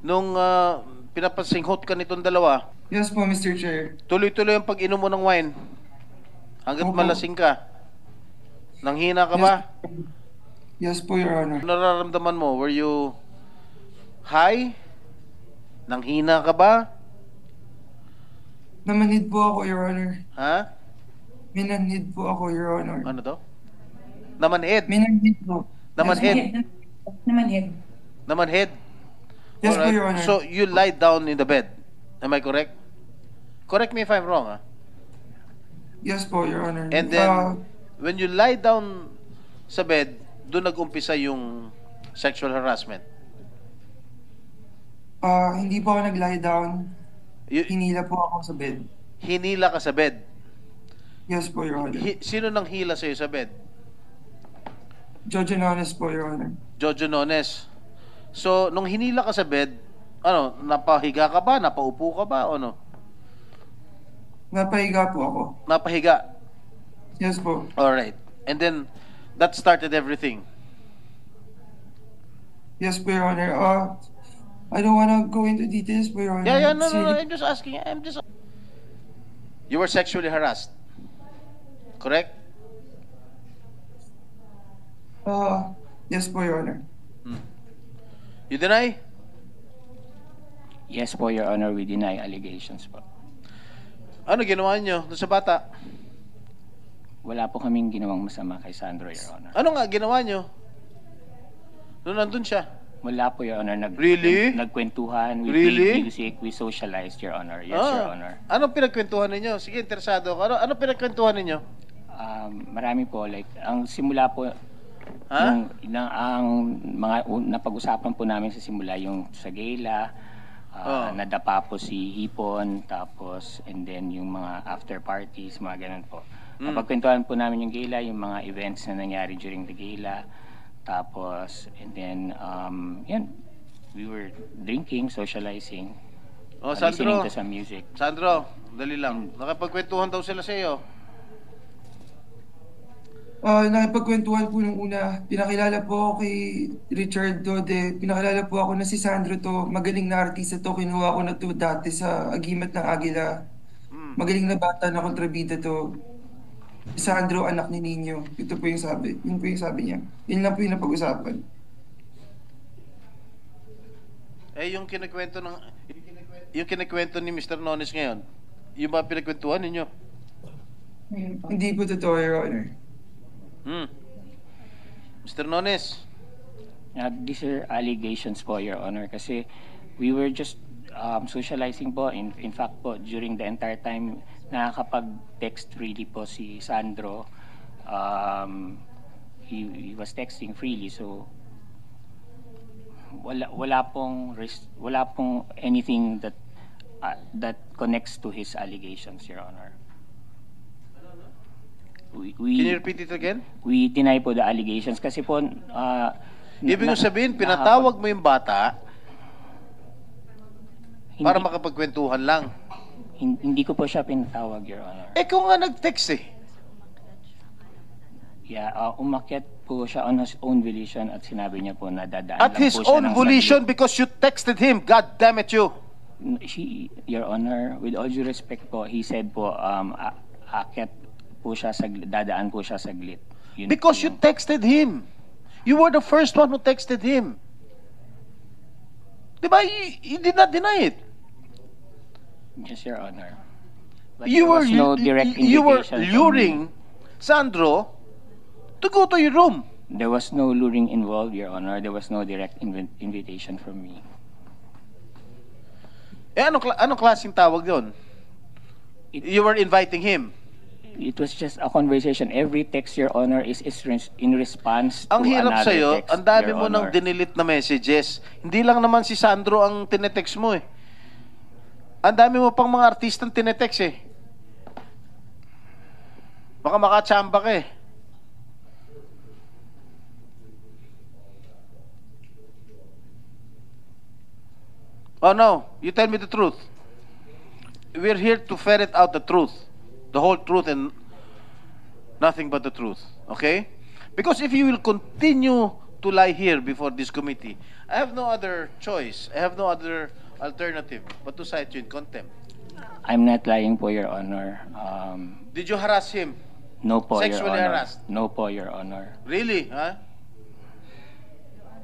nung pinapasinghot ka nitong dalawa, Yes po, Mr. Chair. tuloy-tuloy ang pag-inom mo ng wine hanggat Opo. malasing ka. Nanghina ka Yes. ba? Yes po, Your Honor. Ano nararamdaman mo? Were you high? Nanghina ka ba? Namanhid po ako, Your Honor. Ha? Minanhid po ako, Your Honor. Ano to? Namanhid. Minanhid po. Namanhid. Namanhid. Namanhid. Yes po, Alright. Your Honor. So you lie down in the bed. Am I correct? Correct me if I'm wrong, ha? Yes po, Your Honor. And then, when you lie down sa bed, doon nag-umpisa yung sexual harassment. Hindi po ako nag-lie down. Hinila po ako sa bed. Hinila ka sa bed. Yes po, Your Honor. Sino nang hila sa'yo sa bed? Jojo Nones po, Your Honor. Jojo Nones. So, nung hinila ka sa bed, ano, napahiga ka ba? Napaupo ka ba? O ano? Napahiga po ako. Napahiga. Yes po. Alright. And then, that started everything. Yes po, Your Honor. I don't wanna go into details po, Your Honor. Yeah, no. I'm just asking. You were sexually harassed. Correct? Yes po, Your Honor. You deny? Yes po, Your Honor, we deny allegations po. Ano ginawa niyo doon sa bata? Wala po kaming ginawang masama kay Sandro, Your Honor. Ano nga ginawa niyo? Noon nandun siya. Wala po, Your Honor. Really? Nagkwentuhan, we Really? played music, we socialized, Your Honor. Yes, Your Honor. Anong pinagkwentuhan ninyo? Sige, interesado ako. Ano pinagkwentuhan ninyo? Marami po, like, ang simula po, Ha? ang mga napag-usapan po namin sa simula, yung sa gala, nadapa po si Hipon, tapos, and then yung mga after parties, mga ganun po. Napagkwentuhan po namin yung gala, yung mga events na nangyari during the gala, tapos, and then, yan, we were drinking, socializing, listening Sandro. to some music. Sandro, dali lang. Nakapagkwentuhan daw sila sa iyo. Nakipagkwentuhan po nung una. Pinakilala po ako kay Richard Dode. Pinakilala po ako na si Sandro to. Magaling na artista to. Kinuha ko na to dati sa Agimat ng Agila. Magaling na bata na kontrabida to. Si Sandro, anak ni Nino. Ito po yung sabi. Yun po yung sabi niya. Yun lang po yung napag-usapan. Yung kinikwento ni Mr. Nones ngayon, yung ba pinagkwentuhan ninyo? Hindi po totoo, Your Honor. Mr. Nones. These are allegations po, Your Honor, kasi we were just socializing po. In fact po, during the entire time, nakakapag-text freely po si Sandro. He was texting freely, so wala pong anything that connects to his allegations, Your Honor. Can you repeat it again? We deny po the allegations kasi po Ibig sabihin, pinatawag mo yung bata para makapagkwentuhan lang. Hindi ko po siya pinatawag, Your Honor. Kung nga nag-text eh. Yeah, umakyat po siya on his own volition at sinabi niya po na dadaan At lang his po siya own ng volition saglit. because you texted him. God damn it, you. Your Honor, with all due respect po, he said po, akyat po siya dadaan po siya saglit. Yun Because po you texted him. You were the first one who texted him. Diba? You did not deny it. Yes, Your Honor. But You there were was no direct you were invitation from luring me. Sandro to go to your room. There was no luring involved, Your Honor. There was no direct invitation from me. Anong klaseng tawag yun? You were inviting him. It was just a conversation. Every text, Your Honor, is in response to Ang hirap another sa'yo, text, ang dami Your mo nang Honor. dinilit na messages. Hindi lang naman si Sandro ang tinetext mo eh. Ang dami mo pang mga artistang tinetext eh. Baka makachamba ka eh. Oh no, you tell me the truth. We're here to ferret out the truth. The whole truth and nothing but the truth. Okay? Because if you will continue to lie here before this committee. I have no other choice. I have no other alternative but to cite you in contempt. I'm not lying po, Your Honor. Did you harass him? No po, Your Sexually Honor. harassed? No po, Your Honor. Really? Huh?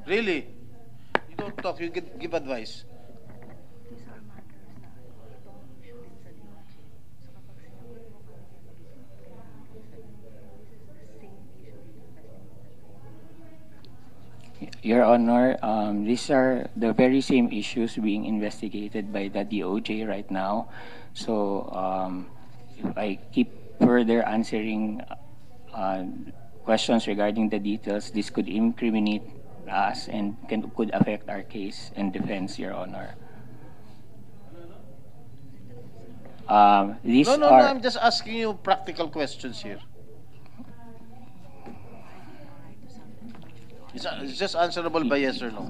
Really? You don't talk, you give advice. Your Honor, these are the very same issues being investigated by the DOJ right now. So, if I keep further answering questions regarding the details, this could incriminate us and could affect our case and defense, Your Honor. These No, are I'm just asking you practical questions here. It's just answerable by yes or no.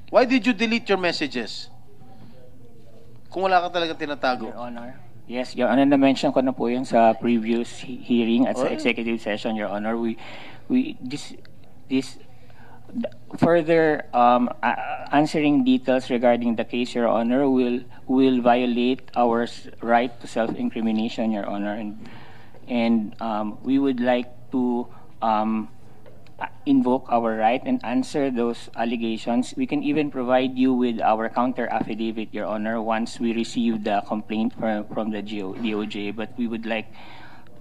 Why did you delete your messages? Kung wala ka talaga tinatago. Your Honor. Yes, Your Honor, na-mention ko na po yan sa previous hearing at sa Oh. executive session, Your Honor. Further answering details regarding the case, Your Honor, will violate our right to self-incrimination, Your Honor, and we would like to invoke our right and answer those allegations. We can even provide you with our counter affidavit, Your Honor, once we receive the complaint from the DOJ, but we would like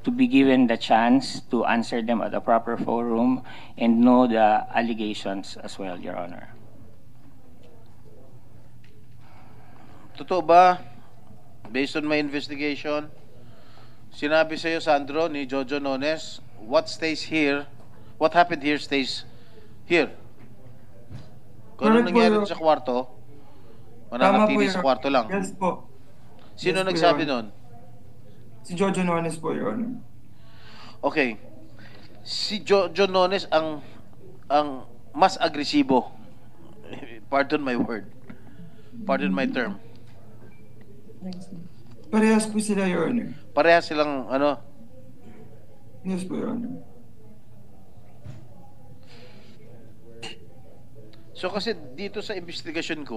to be given the chance to answer them at a proper forum and know the allegations as well, Your Honor. Totoo ba, based on my investigation, sinabi sa'yo, Sandro, ni Jojo Nones, what happened here stays here. Kung ano Correct po, nangyari Your- sa kwarto, Tama po, mananatili Your sa kwarto lang. Yes po. Sino Yes po, nagsabi Your nun? Si Jojo Nones po, Your Honor. Okay. Si Jojo Nones ang mas agresibo. Pardon my word. Pardon my term. Parehas po sila, Your Honor. Parehas silang ano, Yes po, Your Honor. so kasi dito sa investigasyon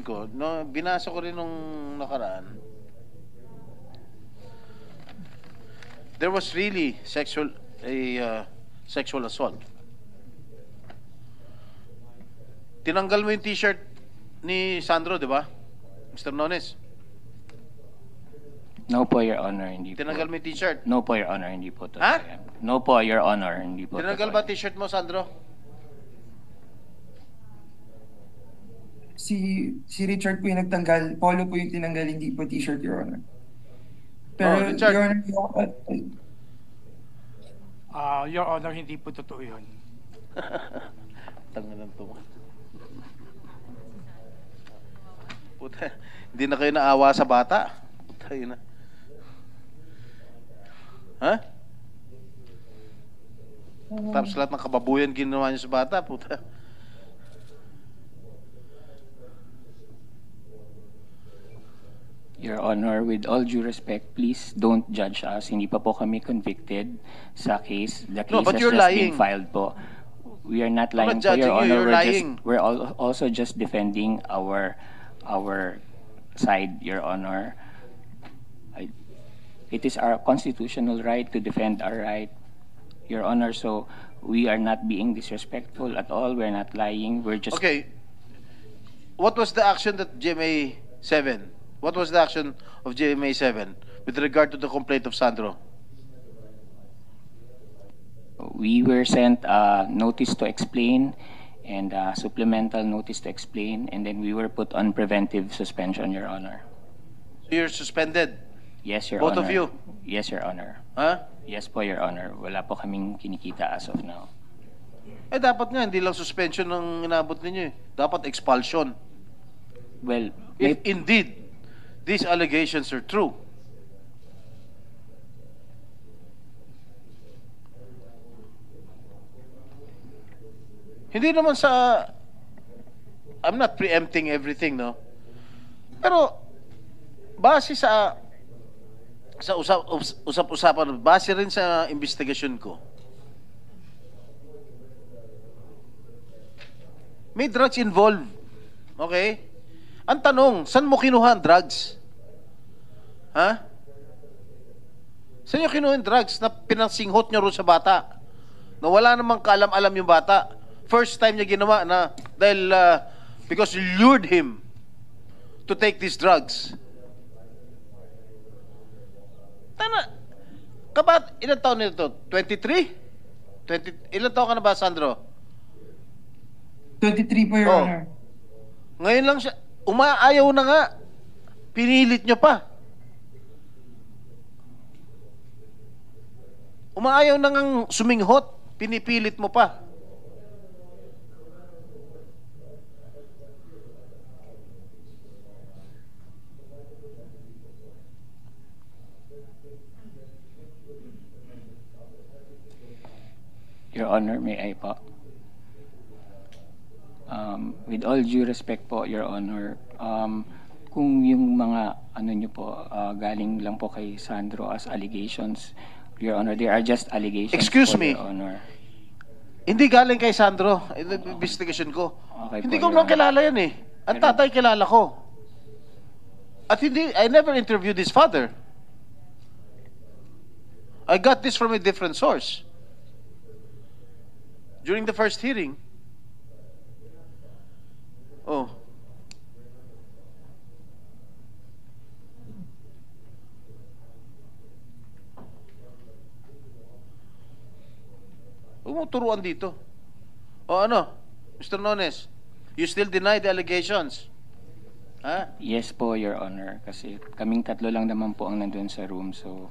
ko, no, binasa ko rin nung nakaraan. There was really sexual assault. Tinanggal mo yung t-shirt ni Sandro, di ba? Mr. Nones, No po, Your Honor, hindi po. tinanggal mo yung t-shirt. No po, Your Honor, hindi po. Ha? No po, Your Honor, hindi po. Tinanggal ba t-shirt mo, Sandro? Si Richard po yung nagtanggal. Polo po yung tinanggal, hindi po t-shirt, Your Honor. Pero, Oh, Richard. Your Honor, Your Honor, hindi po totoo yun. Tanga ng tunga. Puta, hindi na kayo naawa sa bata. Puta, yun na. Ha? Tapos lahat ng kababuyan ginawa niyo sa bata, puta. Your Honor, with all due respect, please don't judge us. Hindi pa po kami convicted sa case. The case No, but has you're just lying. been filed po. We are not I'm lying not po, Your judging you, Honor. you're lying. We're also just defending our side, Your Honor. It is our constitutional right to defend our right, Your Honor. So we are not being disrespectful at all. We're not lying. We're just Okay. What was the action that GMA 7? What was the action of GMA 7 with regard to the complaint of Sandro? We were sent a notice to explain and a supplemental notice to explain, and then we were put on preventive suspension, Your Honor. So you're suspended. Yes, Your Both Honor. of you? Yes, Your Honor. Ha? Yes po, Your Honor. Wala po kaming kinikita as of now. Eh dapat nga, hindi lang suspension ng inabot ninyo eh. Dapat expulsion. Well, If indeed these allegations are true. Hindi naman sa I'm not preempting everything, no? Pero base sa sa usap-usapan, base rin sa investigasyon ko, may drugs involved. Okay? Ang tanong, saan mo kinuha ang drugs? Ha? Saan nyo kinuha ang drugs na pinangsinghot nyo rin sa bata? Na wala namang kaalam-alam yung bata. First time niya ginawa na dahil because you lured him to take these drugs. Tana, kabat, ilan taon nito? 23? 20, ilan taon ka na ba, Sandro? 23 po, Your Oh. Honor. Ngayon lang siya, umaayaw na nga. Pinilit nyo pa. Umaayaw na ngang suminghot. Pinipilit mo pa. Your Honor, may I po? With all due respect po, Your Honor, kung yung mga ano nyo po, galing lang po kay Sandro as allegations, Your Honor, they are just allegations Excuse po, me. Your Honor. Hindi galing kay Sandro. Investigation ko. Okay Hindi po, ko Your naman kilala yan eh. Ang Pero- tatay kilala ko. At hindi, I never interviewed his father. I got this from a different source. During the first hearing. Oh. Huwag mo turuan dito. O ano, Mr. Nones, you still deny the allegations? Ha? Yes po, Your Honor, kasi kaming tatlo lang naman po ang nandun sa room, so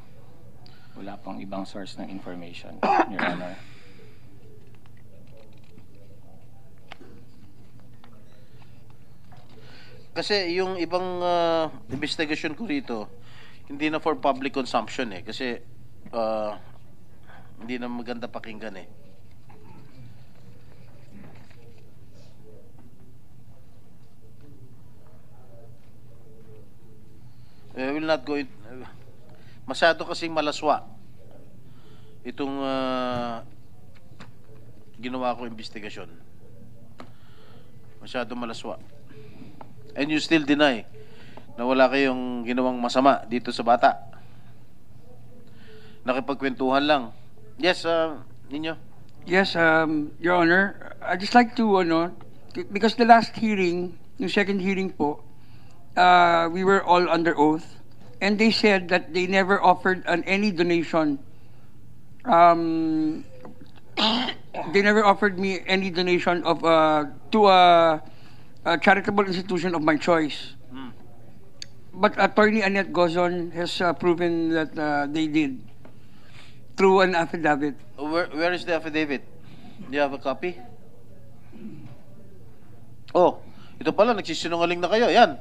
wala pong ibang source ng information, Your Honor. Kasi yung ibang investigation ko rito, hindi na for public consumption eh. Kasi hindi na maganda pakinggan eh. I will not go in, masyado kasing malaswa itong ginawa ko investigasyon. Masyado malaswa. And you still deny na wala kayong ginawang masama dito sa bata. Nakipagkwentuhan lang. Yes, ninyo. Yes, Your Honor. I'd just like to, because the last hearing, yung second hearing po, we were all under oath, and they said that they never offered any donation. They never offered me any donation of to a charitable institution of my choice. But Attorney Annette Gozon has proven that they did through an affidavit. Where is the affidavit? Do you have a copy? Oh, ito pala, nagsisinungaling na kayo. Yan.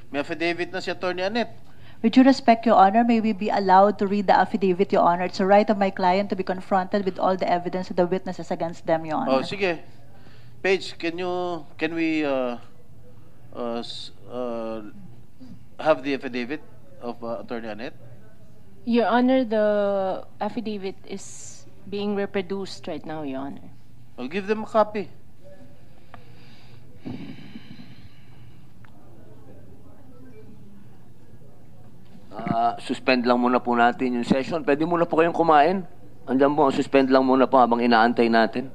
May affidavit na si Attorney Annette. With due respect, Your Honor, may we be allowed to read the affidavit, Your Honor? It's a right of my client to be confronted with all the evidence of the witnesses against them, Your Oh, Honor. sige. Paige, can we have the affidavit of Attorney Annette? Your Honor, the affidavit is being reproduced right now, Your Honor. I'll give them a copy. Suspend lang muna po natin yung session. Pwede muna po kayong kumain. Andiyan po, suspend lang muna po habang inaantay natin.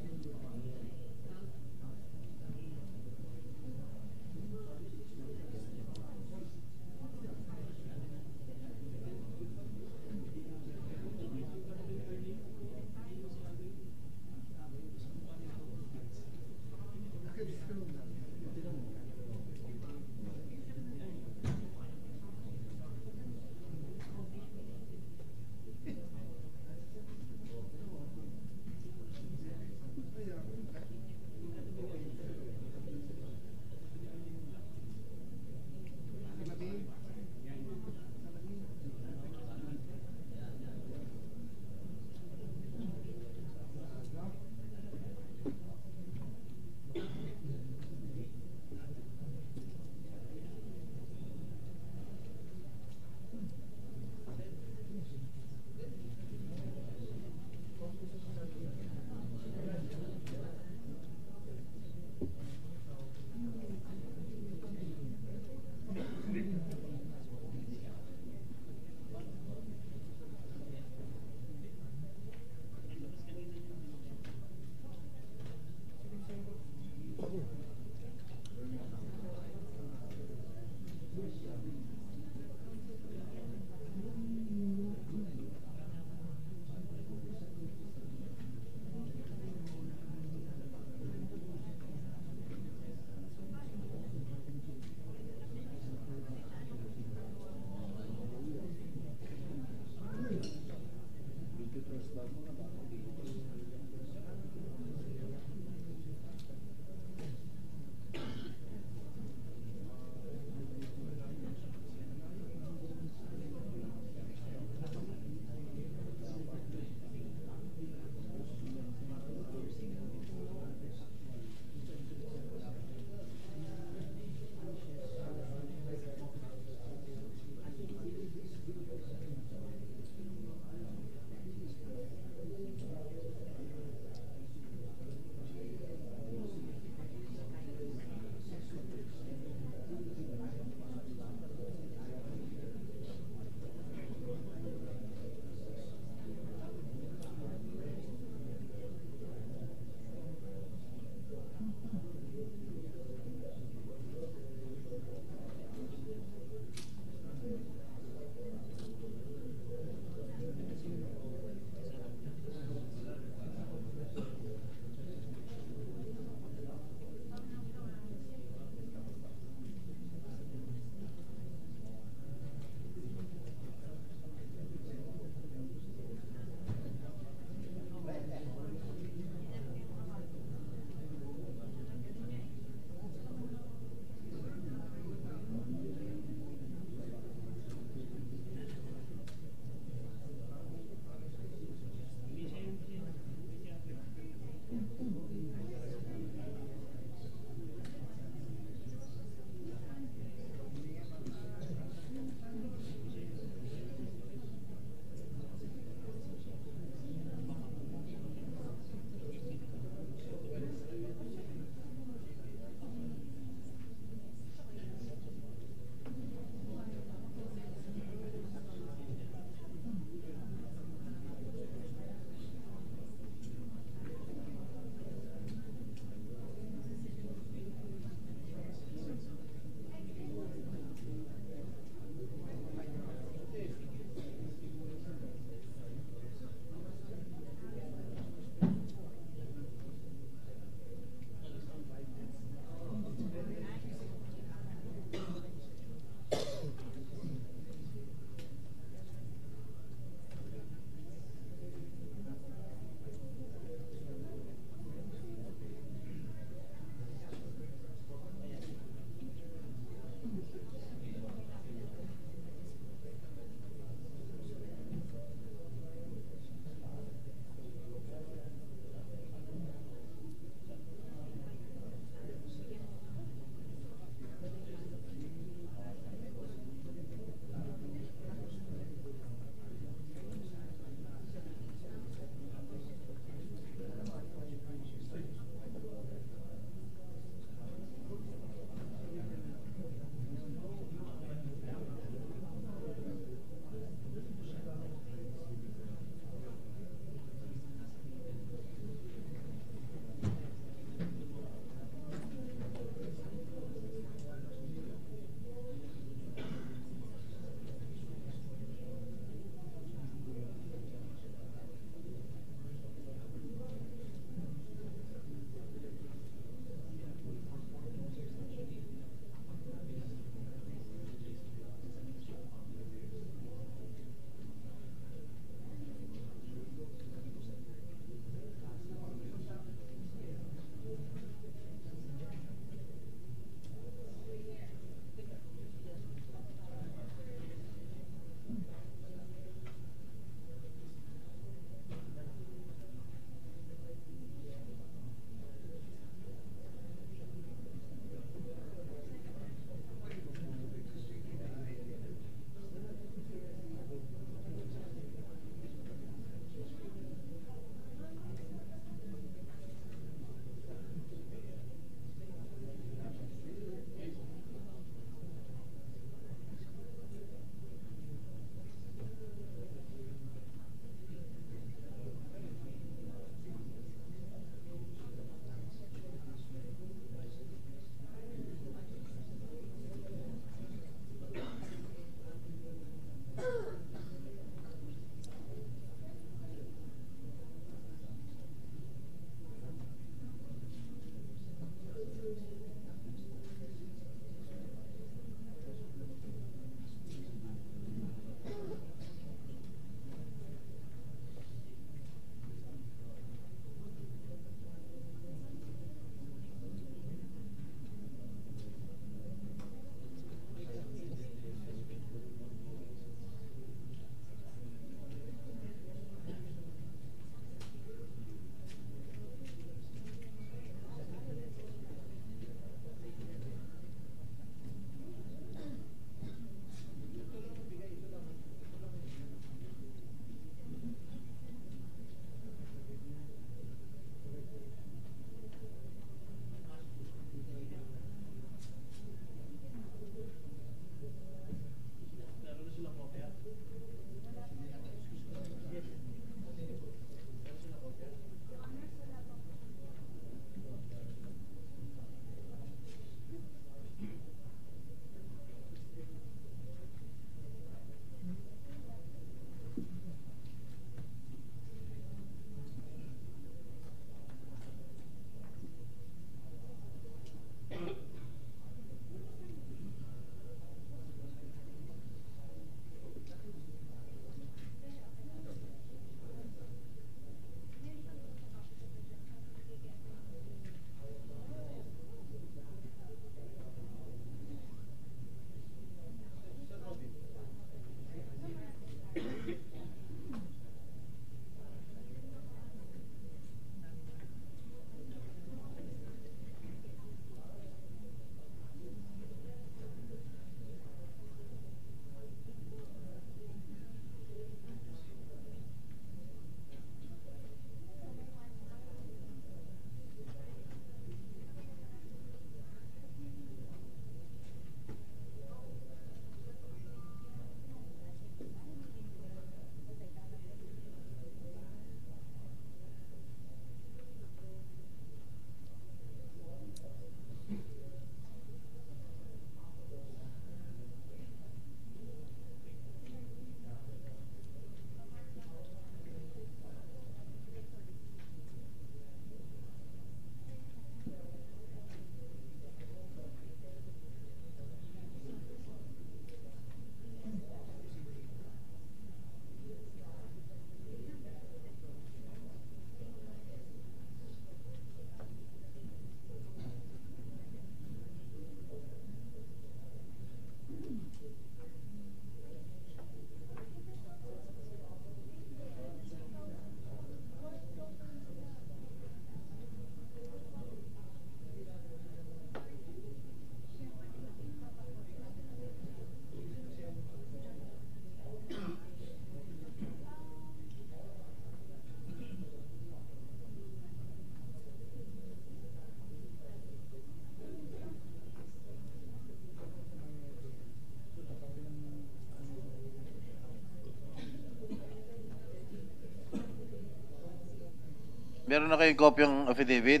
Meron na kayong kopyang affidavit?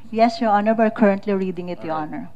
Yes, Your Honor, we're currently reading it, Your Honor.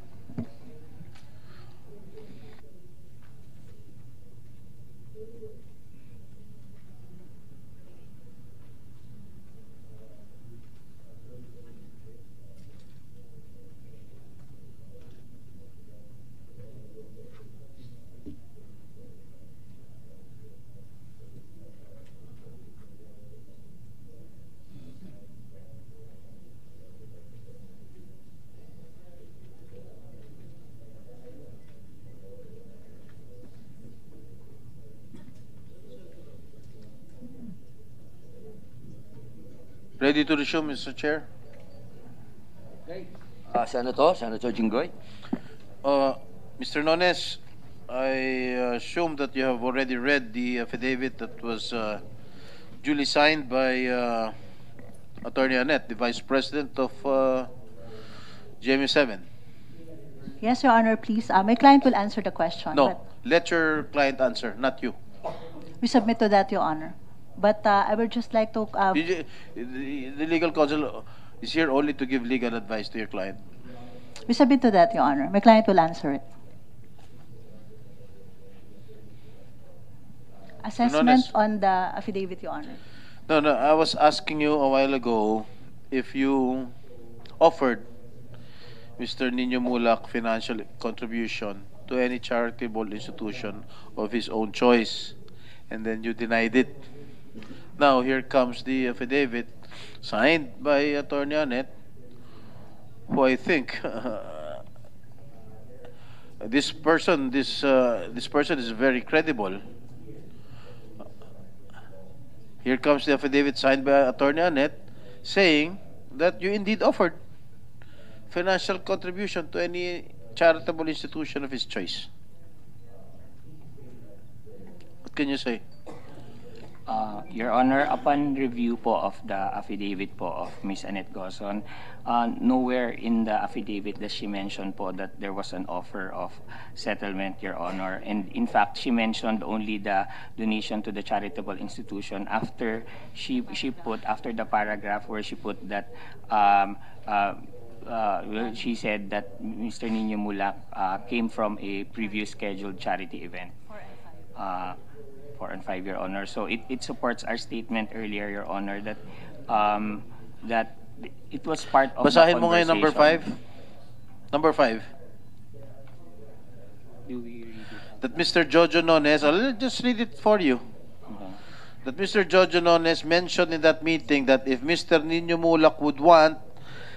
Ready to resume, Mr. Chair? Senator Jinggoy. Mr. Nones, I assume that you have already read the affidavit that was duly signed by Attorney Annette, the Vice President of GMA7. Yes, Your Honor, please. My client will answer the question. No, But let your client answer, not you. we submit to that, Your Honor. But I would just like to... The legal counsel is here only to give legal advice to your client. we submit to that, Your Honor. My client will answer it. Assessment on the affidavit, Your Honor. No, I was asking you a while ago if you offered Mr. Nino Mulak financial contribution to any charitable institution of his own choice, and then you denied it. Now, here comes the affidavit signed by Attorney Annette, who I think this person is very credible. Here comes the affidavit signed by Attorney Annette saying that you indeed offered financial contribution to any charitable institution of his choice. What can you say? Your Honor, upon review po of the affidavit po of Ms. Annette Gozon, nowhere in the affidavit does she mention po that there was an offer of settlement, Your Honor. And in fact, she mentioned only the donation to the charitable institution after she put, after the paragraph where she put that she said that Mr. Nino Mulak came from a previous scheduled charity event. 4 and 5, Your Honor. So it supports our statement earlier, Your Honor, that that it was part of Basahin the mo ngayon number 5. Number 5. Do we read it? That Mr. Jojo Nones, I'll just read it for you. That Mr. Jojo Nones mentioned in that meeting that if Mr. Nino Mulak would want,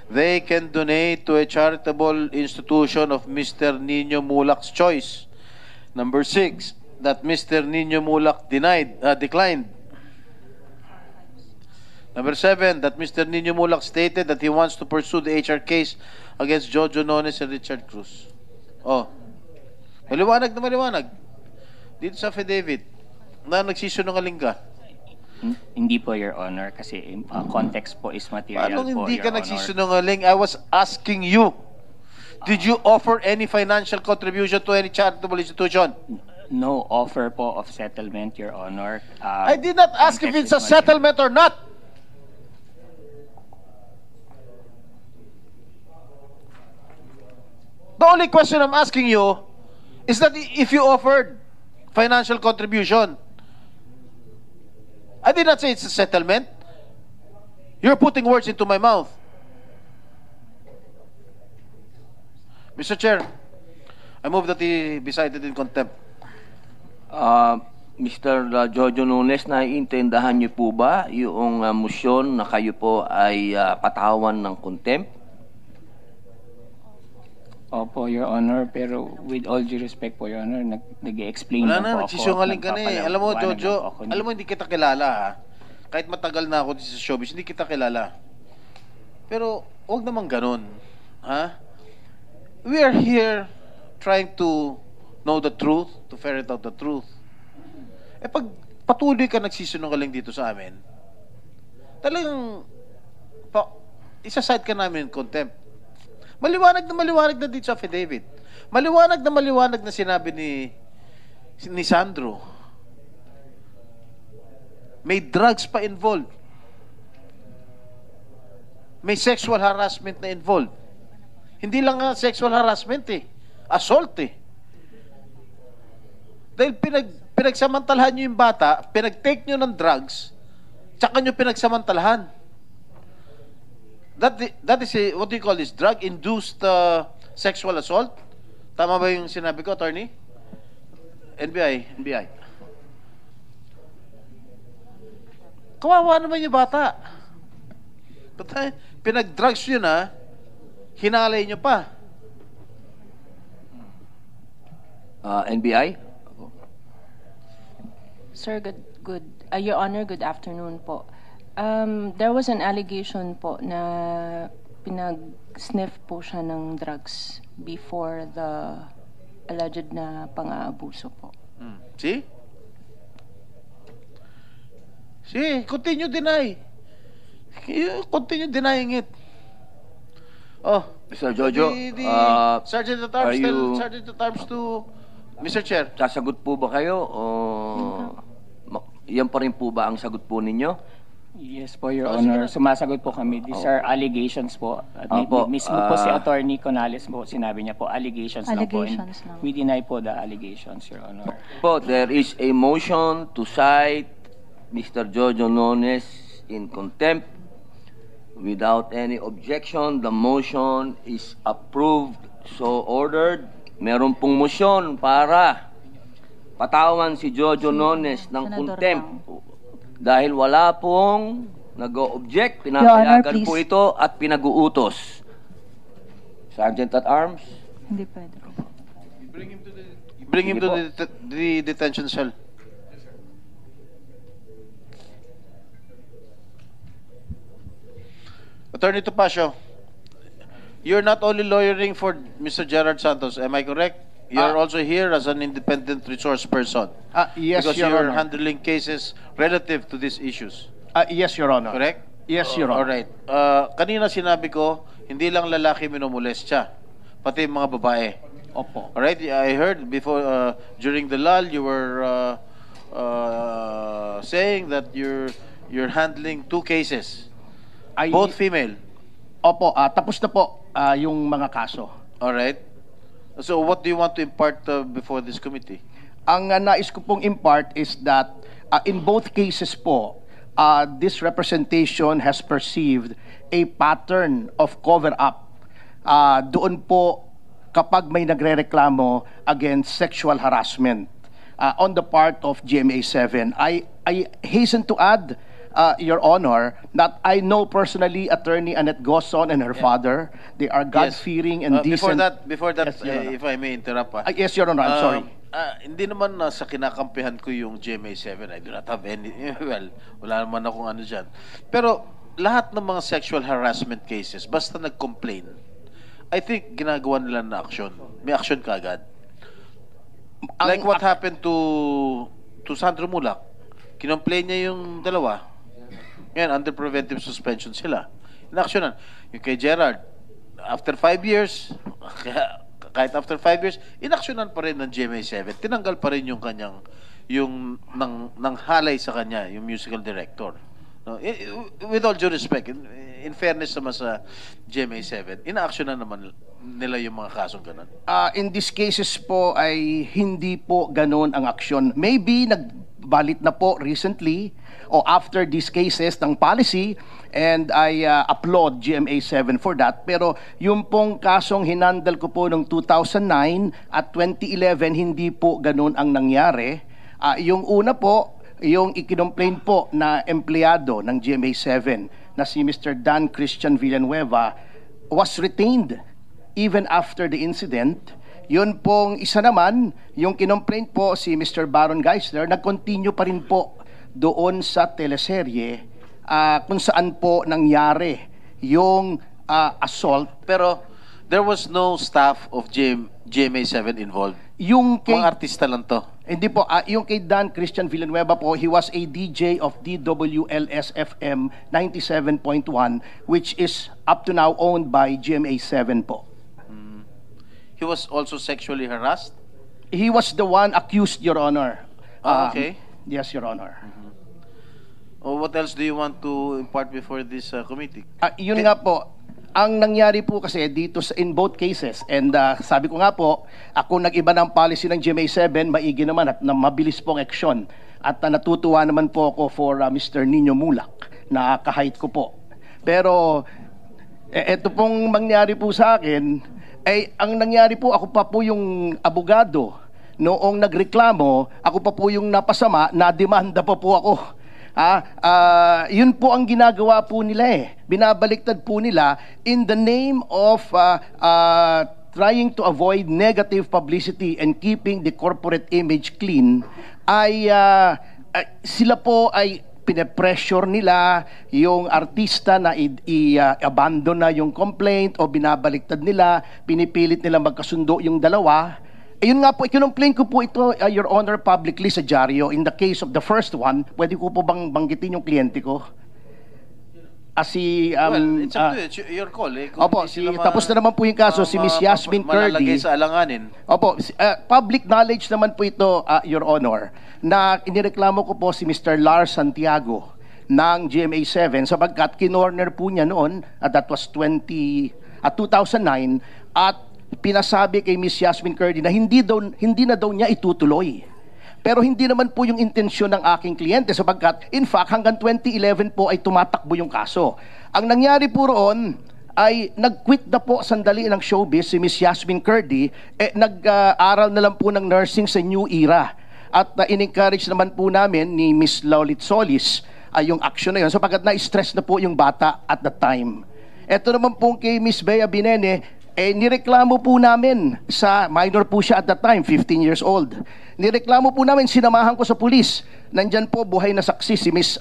they can donate to a charitable institution of Mr. Nino Mulak's choice. Number 6, that Mr. Nino Mulak declined. Number 7, that Mr. Nino Mulak stated that he wants to pursue the HR case against Jojo Nones and Richard Cruz. Oh, maliwanag na maliwanag. Dito sa affidavit na nagsisinungaling ka. Hindi po, Your Honor, kasi context po is material Paano po, hindi Your ka Honor. nagsisinungaling? I was asking you, did you offer any financial contribution to any charitable institution? No offer po of settlement, Your Honor. I did not ask if it's Context a is material. settlement or not. The only question I'm asking you is that if you offered financial contribution. I did not say it's a settlement. You're putting words into my mouth. Mr. Chair, I move that he be cited in contempt. Mr. Jojo Nunes, naiintindahan niyo po ba yung motion na kayo po ay patawan ng contempt? Opo, Your Honor, pero with all due respect po, Your Honor, nag-explain Wala lang na, po ako. nagsisungaling ka na eh. Alam mo, nagpapaliwanag Jojo, lang po ako. alam mo, hindi kita kilala ha. Kahit matagal na ako sa showbiz, hindi kita kilala. Pero, huwag naman ganun. Ha? We are here trying to know the truth, to ferret out the truth. Eh, pag patuloy ka nagsisungaling dito sa amin, talagang, isa-side ka namin in contempt. Maliwanag na dito sa affidavit. Maliwanag na sinabi ni Sandro. May drugs pa involved. may sexual harassment na involved. Hindi lang nga sexual harassment eh. Assault eh. Dahil pinagsamantalahan nyo yung bata, pinag-take nyo ng drugs, tsaka nyo pinagsamantalahan. That is a, what do you call this? Drug-induced sexual assault? Tama ba yung sinabi ko, attorney? NBI. Kawawa naman yung bata. Pinag-drugs yun hinalay nyo pa. NBI? Sir, Your Honor, good afternoon po. There was an allegation po na pinag-sniff po siya ng drugs before the alleged na pang-aabuso po. See? Continue deny. Continue denying it. Oh, Mr. Jojo, Sergeant at Arms, tell Sergeant at Arms to Mr. Chair. sasagot po ba kayo o yan pa rin po ba ang sagot po ninyo? Yes po, Your Honor. Sumasagot po kami. These are allegations po. At Opo, mismo po si Attorney Conales po, sinabi niya po, allegations lang po. And Allegations lang. we deny po the allegations, Your Honor. Po, there is a motion to cite Mr. Jojo Nones in contempt. Without any objection, the motion is approved. So ordered. Meron pong motion para patawan si Jojo Nones ng Senador contempt. Bang. Dahil wala pong nag-o-object, Your Honor, pinapayagan po please. ito at pinag-uutos. Sergeant at Arms. Hindi pwede. Bring him to the detention cell. Attorney Topacio, you're not only lawyering for Mr. Gerard Santos, am I correct? You're also here as an independent resource person. Yes, because Your you're Honor. handling cases relative to these issues. Yes, Your Honor. Correct? Yes, Your Honor. Alright. Kanina sinabi ko, hindi lang lalaki minumolestya, pati mga babae. Opo. Alright? I heard before, during the lull, you were saying that you're handling 2 cases. Both female. Opo, tapos na po yung mga kaso. Alright. So what do you want to impart before this committee? Ang nais ko pong impart is that in both cases po, this representation has perceived a pattern of cover-up. Doon po kapag may nagrereklamo against sexual harassment on the part of GMA7. I hasten to add, Your Honor, that I know personally Attorney Annette Gozon and her father. They are God-fearing and decent. Before that, Yes, Your Honor. if I may interrupt. Yes, Your Honor, I'm sorry. Hindi naman sa kinakampihan ko yung GMA7. I do not have any, well, wala naman akong ano dyan. Pero lahat ng mga sexual harassment cases, basta nag-complain, I think ginagawa nila na action. May action kaagad. Like what happened to Sandro Mulak. Kinomplain niya yung dalawa. Ngayon, under preventive suspension sila. Inaksyonan. Yung kay Gerard, after 5 years, kahit after 5 years, inaksyonan pa rin ng GMA7. Tinanggal pa rin yung kanyang, nang halay sa kanya, yung musical director. No? With all due respect, in fairness naman sa GMA7, inaaksyonan naman nila yung mga kasong ganun. In these cases po ay hindi po ganun ang aksyon. Maybe nagbalit na po recently o after these cases ng policy, and I applaud GMA7 for that. Pero yung pong kasong hinandle ko po noong 2009 at 2011, hindi po ganun ang nangyari. Yung una po, yung ikinomplain po na empleyado ng GMA7 na si Mr. Dan Christian Villanueva was retained even after the incident. Yun pong isa naman, yung kinomplain po si Mr. Baron Geisler, nag-continue pa rin po doon sa teleserye kung saan po nangyari yung assault. Pero there was no staff of GMA7 involved. Yung kay, Mga artista lang to. hindi po, yung kay Dan Christian Villanueva po, he was a DJ of DWLS-FM 97.1, which is up to now owned by GMA7 po. He was also sexually harassed? He was the one accused, Your Honor. Okay. Yes, Your Honor. Or what else do you want to impart before this committee? Yun nga po, ang nangyari po kasi dito in both cases, and sabi ko nga po, ako nag-iba ng policy ng GMA7, maigi naman at na mabilis pong action. At natutuwa naman po ako for Mr. Nino Mulak, na kahit ko po. Pero, eto pong mangyari po sa akin, ay ang nangyari po, ako pa po yung abogado. Noong nagreklamo, ako pa po yung napasama, na-demanda pa po ako. Yun po ang ginagawa po nila eh. Binabaliktad po nila in the name of trying to avoid negative publicity and keeping the corporate image clean, ay sila po ay pine-pressure nila yung artista na i-abandon na yung complaint o binabaliktad nila, pinipilit nila magkasundo yung dalawa. Ayun nga po, ikinumplain ko po ito, Your Honor, publicly sa dyaryo. In the case of the first one, pwede ko po bang banggitin yung kliyente ko? Well, it's up to your call. Opo, tapos na naman po yung kaso, si Miss Yasmin Curdy. Malalagay sa alanganin. Opo, public knowledge naman po ito, Your Honor, na inireklamo ko po si Mr. Lars Santiago ng GMA7 sapagkat kinorner po niya noon, that was 2009, at pinasabi kay Miss Yasmin Curdy na hindi na daw niya itutuloy. Pero hindi naman po yung intensyon ng aking kliyente sapagkat in fact hanggang 2011 po ay tumatakbo yung kaso. Ang nangyari po roon ay nag-quit na po sandali ng showbiz si Miss Yasmin Curdy, nag-aral na lang po ng nursing sa New Era. At in-encourage naman po namin ni Miss Laulit Solis yung action na yun sapagkat na-stress na po yung bata at the time. Ito naman po kay Miss Bea Binene, nireklamo po namin sa, minor po siya at that time, 15 years old. Nireklamo po namin, sinamahan ko sa pulis. Nandyan po buhay na saksi si Miss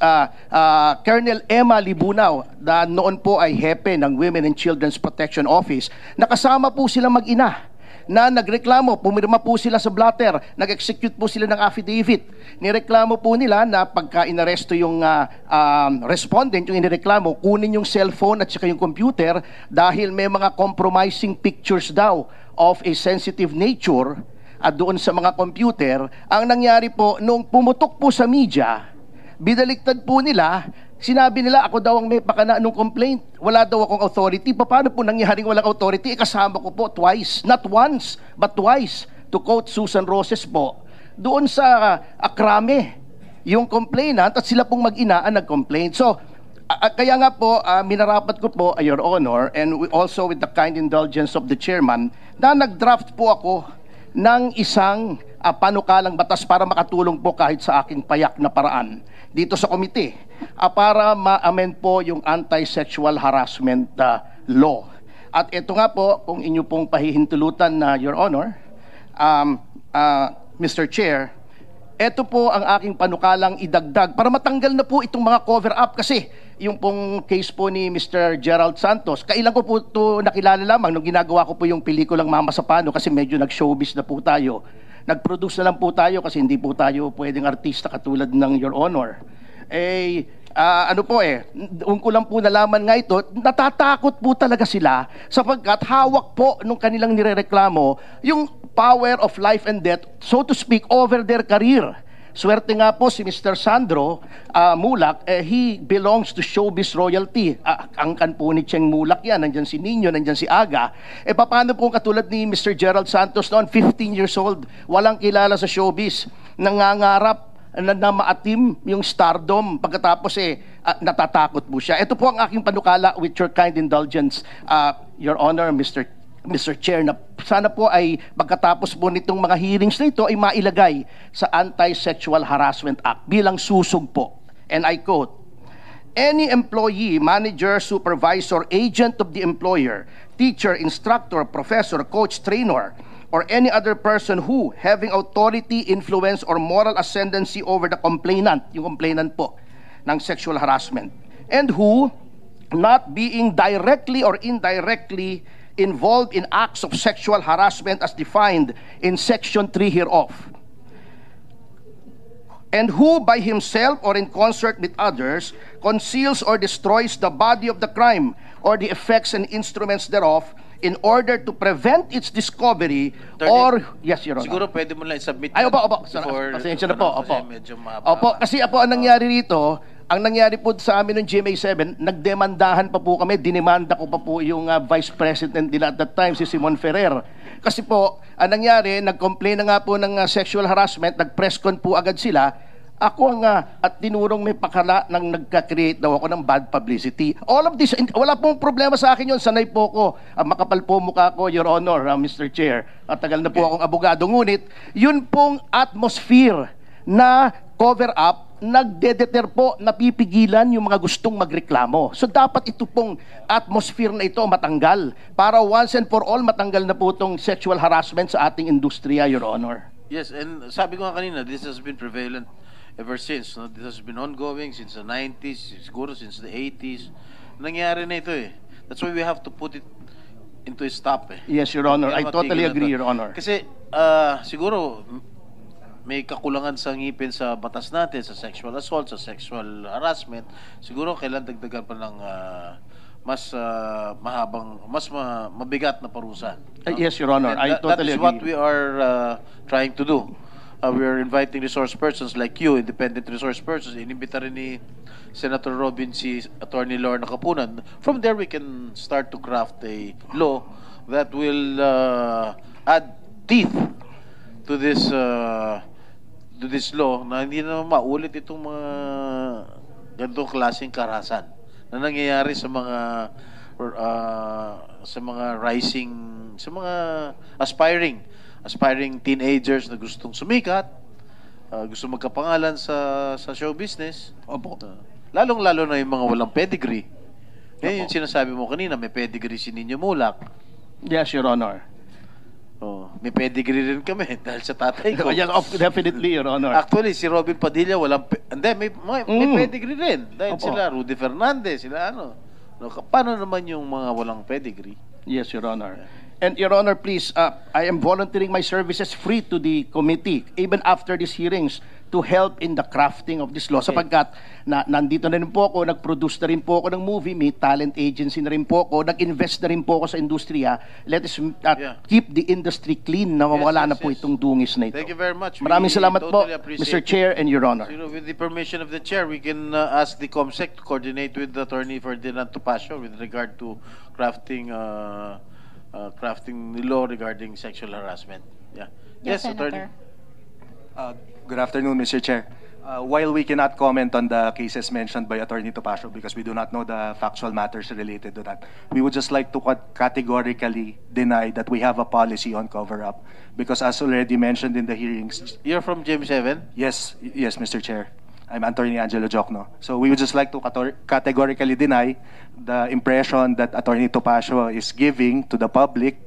Colonel Emma Libunaw, na noon po ay hepe ng Women and Children's Protection Office. Nakasama po sila mag-ina na nagreklamo, pumirma po sila sa blatter, nag-execute po sila ng affidavit. Nireklamo po nila na pagka inaresto yung respondent, yung inireklamo, kunin yung cellphone at saka yung computer dahil may mga compromising pictures daw of a sensitive nature at doon sa mga computer. Ang nangyari po, nung pumutok po sa media, binaliktad po nila, sinabi nila ako daw ang may pakana nung complaint. Wala daw akong authority. Paano po nangyaring walang authority? Kasama ko po twice. Not once, but twice. To quote Susan Roses po, doon sa Akrame, yung complainant at sila pong mag-ina ang nag-complain. So, kaya nga po, minarapat ko po, Your Honor, and also with the kind indulgence of the chairman, na nag-draft po ako ng isang panukalang batas para makatulong po kahit sa aking payak na paraan dito sa komite para ma-amend po yung anti-sexual harassment law. At ito nga po, kung inyo pong pahihintulutan na Your Honor, Mr. Chair, ito po ang aking panukalang idagdag para matanggal na po itong mga cover-up kasi yung pong case po ni Mr. Gerald Santos, kailan ko po ito nakilala lamang nung ginagawa ko po yung pelikulang Mama sa Pano kasi medyo nag-showbiz na po tayo. Nag-produce na lang po tayo kasi hindi po tayo pwedeng artista katulad ng Your Honor. Doon ko lang po nalaman nga ito, natatakot po talaga sila sapagkat hawak po nung kanilang nirereklamo yung power of life and death, so to speak, over their career. Swerte nga po si Mr. Sandro Mulak, he belongs to showbiz royalty. Angkan po ni Cheng Mulak yan, nandyan si Nino, nandyan si Aga. Paano po katulad ni Mr. Gerald Santos noon, 15 years old, walang kilala sa showbiz, nangangarap na maatim yung stardom, pagkatapos natatakot po siya. Ito po ang aking panukala with your kind indulgence, Your Honor, Mr. Chair, na sana po ay pagkatapos po nitong mga hearings na ito ay mailagay sa Anti-Sexual Harassment Act bilang susog po. And I quote, "Any employee, manager, supervisor, agent of the employer, teacher, instructor, professor, coach, trainer, or any other person who, having authority, influence, or moral ascendancy over the complainant," yung complainant po ng sexual harassment, "and who, not being directly or indirectly involved in acts of sexual harassment as defined in Section 3 hereof, and who by himself or in concert with others conceals or destroys the body of the crime or the effects and instruments thereof in order to prevent its discovery." Or yes, Your Honor. Siguro pwede mo lang i-submit. Ay, opo. Pasensya na po. Opo. Kasi ang nangyari rito, ang nangyari po sa amin ng GMA7, nagdemandahan pa po kami, dinemanda ko pa po yung Vice President nila at that time, si Simon Ferrer. Kasi po, ang nangyari, nag-complain na nga po ng sexual harassment, nag-press con po agad sila. Ako nga, at tinurong may pakala nang nagka-create daw ako ng bad publicity. All of this, wala pong problema sa akin yun, sanay po ko. Makapal po mukha ko, Your Honor, Mr. Chair. At tagal na po akong abogado. Ngunit, yun pong atmosphere na cover-up, nagdedeter po, napipigilan yung mga gustong magreklamo. So dapat ito pong atmosphere na ito matanggal para once and for all matanggal na po itong sexual harassment sa ating industriya, Your Honor. Yes, and sabi ko nga kanina, this has been prevalent ever since. No? This has been ongoing since the 90s, siguro since the 80s. Nangyari na ito eh. That's why we have to put it into a stop eh. Yes, Your Honor. I Kaya totally matigil na agree, to. Your Honor. Kasi siguro may kakulangan sa ngipin sa batas natin, sa sexual assault, sa sexual harassment. Siguro kailan dagdagan pa ng mas mabigat na parusa. No? Yes, Your Honor. I totally That is agree. what we are trying to do. We are inviting resource persons like you, independent resource persons. Inimbita rin ni Senator Robin si Attorney Lorna Kapunan. From there, we can start to craft a law that will add teeth to this law na hindi na maulit itong mga ganitong klaseng karahasan na nangyayari sa mga aspiring teenagers na gustong sumikat, gustong magkapangalan sa show business. Opo. Lalong-lalo na yung mga walang pedigree. Yung sinasabi mo kanina, may pedigree si Nino Mulak. Yes, Your Honor. May pedigree rin kami dahil sa tatay ko. Yes, definitely, Your Honor. Actually, si Robin Padilla may pedigree rin. Dahil Opo. sila, Rudy Fernandez, sila ano. Paano naman yung mga walang pedigree? Yes, Your Honor. And Your Honor, please, I am volunteering my services free to the committee, even after these hearings, to help in the crafting of this law. Sapagkat nandito na rin po ako, nag-produce na rin po ako ng movie, may talent agency na rin po ako, nag-invest na rin po ako sa industriya. Let us keep the industry clean na mawala na po itong dungis na ito. Thank you very much. Maraming salamat po, totally appreciate Mr. Chair and Your Honor. With the permission of the Chair, we can ask the COMSEC to coordinate with Attorney Ferdinand Topacio with regard to crafting the law regarding sexual harassment. Yes, Attorney. Good afternoon, Mr. Chair. While we cannot comment on the cases mentioned by Attorney Topacio because we do not know the factual matters related to that, we would just like to categorically deny that we have a policy on cover-up because as already mentioned in the hearings... You're from GM7? Yes, Mr. Chair. I'm Attorney Angelo Jocno. So we would just like to categorically deny the impression that Attorney Topacio is giving to the public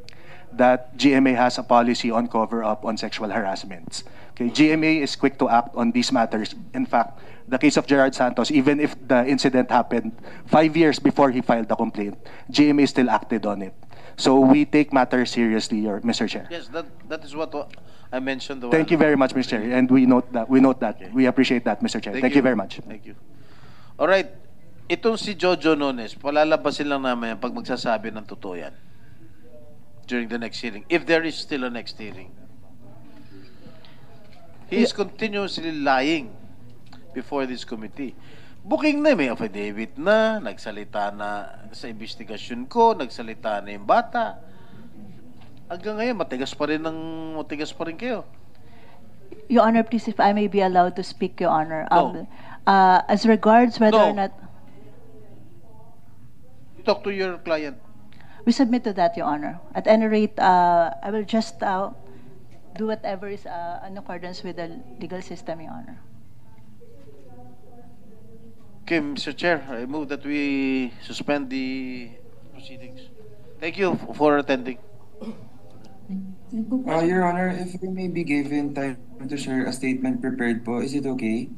that GMA has a policy on cover-up on sexual harassments. Okay, GMA is quick to act on these matters. In fact, the case of Gerard Santos, even if the incident happened 5 years before he filed the complaint, GMA still acted on it. So we take matters seriously, Mr. Chair. Yes, that is what I mentioned. Thank you very much, Mr. Chair, and we note that. Okay. We appreciate that, Mr. Chair. Thank you very much. Thank you. All right. Itong si Jojo Nones, palalabasin lang namin pag magsasabi ng totoo yan during the next hearing, if there is still a next hearing. He is continuously lying before this committee. Booking na, may affidavit na, nagsalita na sa investigasyon ko, nagsalita na yung bata. Hanggang ngayon, matigas pa rin kayo. Your Honor, please, if I may be allowed to speak, Your Honor. No. As regards whether or not... You talk to your client. We submit to that, Your Honor. At any rate, I will just do whatever is in accordance with the legal system, Your Honor. Okay, Mr. Chair, I move that we suspend the proceedings. Thank you for attending. Your Honor, if we may be given time to share a statement prepared po, is it okay?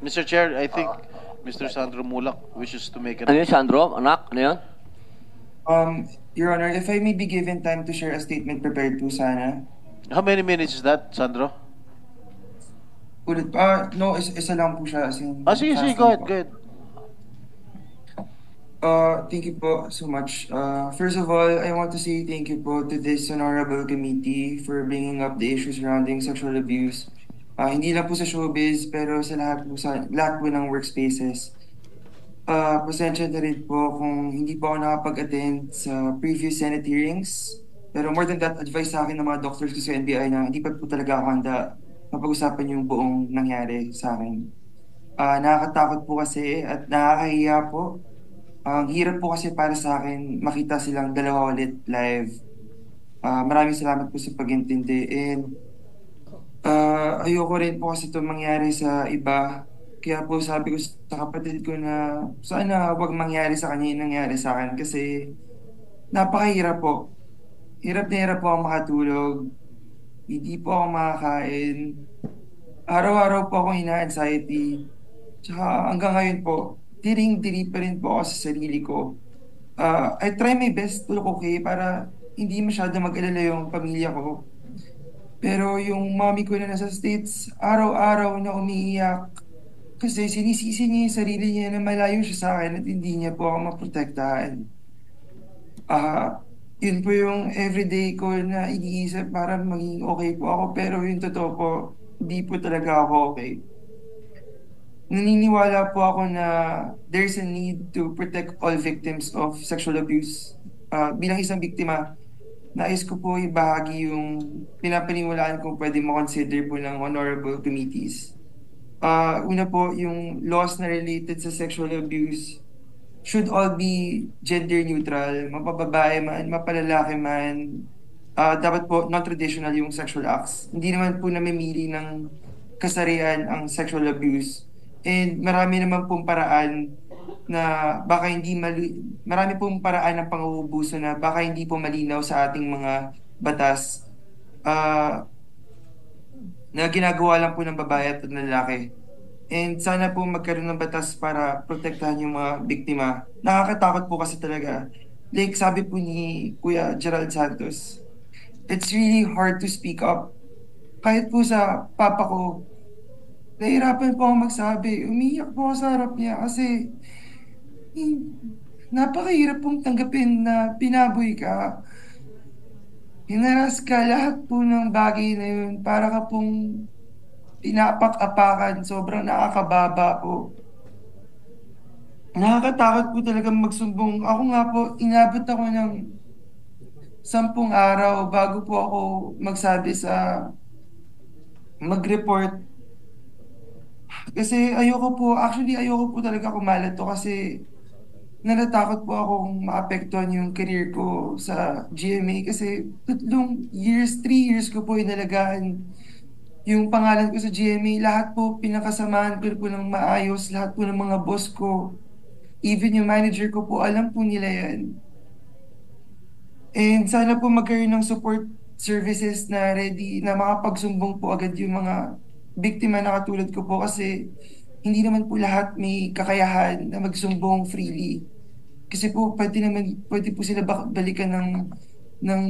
Mr. Chair, I think Mr. Sandro Mulak wishes to make Ano yun, Sandro? Anak? Ano yun? Your Honor, if I may be given time to share a statement prepared po sana. How many minutes is that, Sandro? Ulit, no, isa lang po siya. Sige, go ahead. Thank you po so much. First of all, I want to say thank you po to this honorable committee for bringing up the issues surrounding sexual abuse Hindi lang po sa showbiz, pero sa lahat po ng workspaces. Pasensya na rin po kung hindi po ako nakapag-attend sa previous Senate hearings. Pero more than that, advice sa akin ng mga doctors ko sa NBI na hindi pa po talaga ako handa mapag-usapan yung buong nangyari sa akin. Nakakatakot po kasi at nakakahiya po. Ang hirap po kasi para sa akin makita silang dalawa ulit live. Maraming salamat po sa pag-intindi. And ayoko rin po kasi ito mangyari sa iba. Kaya po sabi ko sa kapatid ko na sana wag mangyari sa kanya yung nangyari sa akin kasi napakahirap po. Hirap na hirap po ako makatulog. Hindi po ako makakain. Araw-araw po akong ina-anxiety. Tsaka hanggang ngayon po, diring-diri pa rin po ako sa sarili ko. I try my best to look okay para hindi masyado mag-alala yung pamilya ko. Pero yung mommy ko na nasa States, araw-araw na umiiyak. Kasi sinisisi niya yung sarili niya na malayo siya sa akin at hindi niya po ako maprotektahan. Yun po yung everyday ko na iniisip para maging okay po ako. Pero yung totoo po, hindi po talaga ako okay. Naniniwala po ako na there's a need to protect all victims of sexual abuse. Bilang isang biktima, nais ko po ibahagi yung pinapaniwalaan kung pwede mo-consider po ng honorable committees. Una po, yung laws na related sa sexual abuse should all be gender neutral, mapababae man, mapalalaki man. Dapat po non-traditional yung sexual acts. Hindi naman po namimili ng kasarian ang sexual abuse. And marami naman pong paraan na baka marami pong paraan ng pang-uubuso na baka hindi po malinaw sa ating mga batas na ginagawa lang po ng babae at ng lalaki. And sana po magkaroon ng batas para protektahan yung mga biktima. Nakakatakot po kasi talaga. Like sabi po ni Kuya Gerald Santos, it's really hard to speak up. Kahit po sa papa ko, nahihirapan po ako magsabi. Umiyak po ako sa harap niya kasi napakahirap pong tanggapin na pinaboy ka. Hinaras ka lahat po ng bagay na yun. Para ka pong pinapak-apakan. Sobrang nakakababa po. Nakakatakot po talaga magsumbong. Ako nga po, inabot ako ng 10 araw bago po ako magsabi sa mag-report. Kasi ayoko po talaga kumalat to kasi natatakot po akong maapektuhan yung career ko sa GMA kasi 3 years ko po inalagaan yung pangalan ko sa GMA. Lahat po pinakasamahan ko po ng maayos, lahat po ng mga boss ko, even yung manager ko po, alam po nila yan. And sana po magkaroon ng support services na ready na makapagsumbong po agad yung mga biktima na katulad ko po kasi hindi naman po lahat may kakayahan na magsumbong freely. Kasi po pwede po sila balikan ng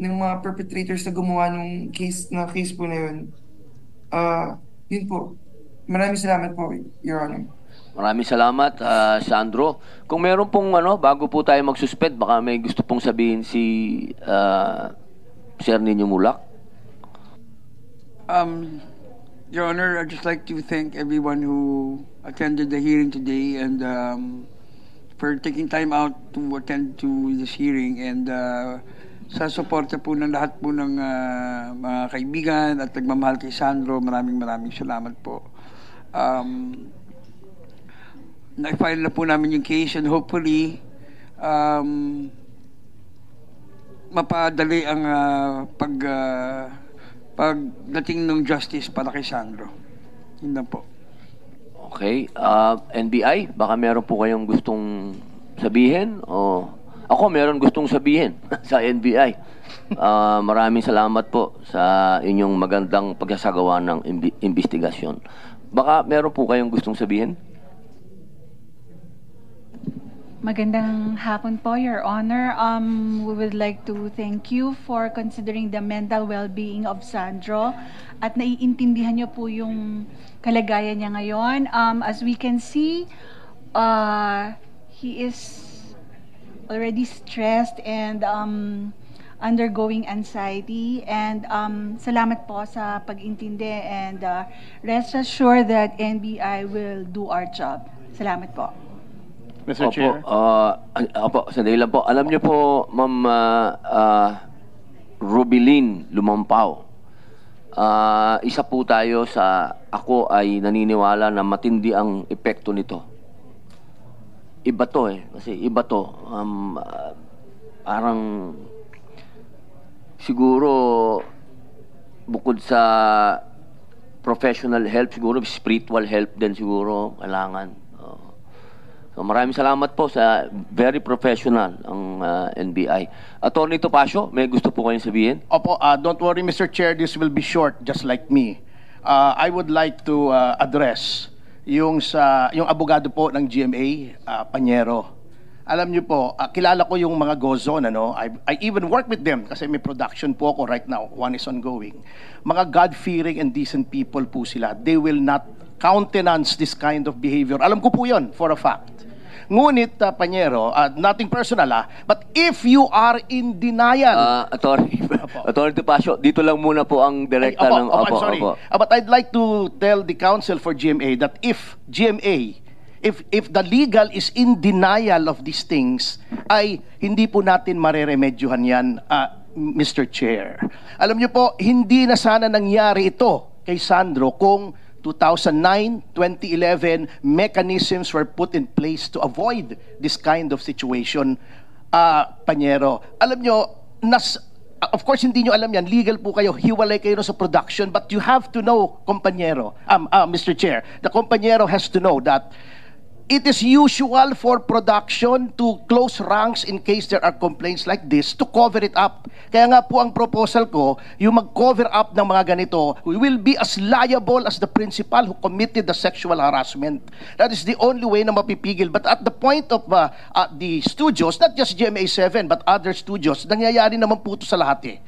mga perpetrators na gumawa ng case po na yun. Yun po. Maraming salamat po, Your Honor. Maraming salamat, Sandro. Kung meron pong bago po tayo mag-suspend, baka may gusto pong sabihin si Sir Nino Mulak. Your Honor, I'd just like to thank everyone who attended the hearing today and for taking time out to attend to this hearing and sa suporta po ng lahat po ng mga kaibigan at nagmamahal kay Sandro, maraming salamat po. Na-file na po namin yung case and hopefully mapadali ang pagdating ng justice para kay Sandro. Yun na po. Okay. NBI, baka meron po kayong gustong sabihin? O ako meron gustong sabihin sa NBI. Maraming salamat po sa inyong magandang pagsasagawa ng investigasyon. Baka meron po kayong gustong sabihin? Magandang hapon po, Your Honor. We would like to thank you for considering the mental well-being of Sandro at naiintindihan niyo po yung kalagayan niya ngayon. As we can see, he is already stressed and undergoing anxiety. And salamat po sa pag-intindi, and rest assured that NBI will do our job. Salamat po. Mr. Chair. Opo, sandali lang po. Alam niyo po, Ma'am Rubilin Lumampao, isa po tayo ako ay naniniwala na matindi ang epekto nito. Iba to kasi iba to. Parang siguro bukod sa professional help, siguro spiritual help din siguro kailangan. So maraming salamat po sa very professional ang NBI. Attorney Topacio, may gusto po kayong sabihin? Opo, don't worry, Mr. Chair, this will be short, just like me. I would like to address yung abogado po ng GMA, Panyero. Alam niyo po, kilala ko yung mga Gozon, I even work with them kasi may production po ako right now. One is ongoing. Mga God-fearing and decent people po sila. They will not countenance this kind of behavior. Alam ko po yun, for a fact. Ngunit, Panyero, nothing personal, but if you are in denial... Attorney Topacio, dito lang muna po ang direkta ng... I'm sorry. But I'd like to tell the counsel for GMA that if GMA, if the legal is in denial of these things, ay hindi po natin mareremedyohan yan, Mr. Chair. Alam niyo po, hindi na sana nangyari ito kay Sandro kung 2009, 2011, mechanisms were put in place to avoid this kind of situation, Panyero. Alam nyo, of course, hindi nyo alam yan, legal po kayo, hiwalay kayo sa production, but you have to know, Kompanyero, Mr. Chair, the Kompanyero has to know that it is usual for production to close ranks in case there are complaints like this to cover it up. Kaya nga po ang proposal ko, yung mag-cover up ng mga ganito, we will be as liable as the principal who committed the sexual harassment. That is the only way na mapipigil. But at the point of the studios, not just GMA7 but other studios, nangyayari naman po ito sa lahat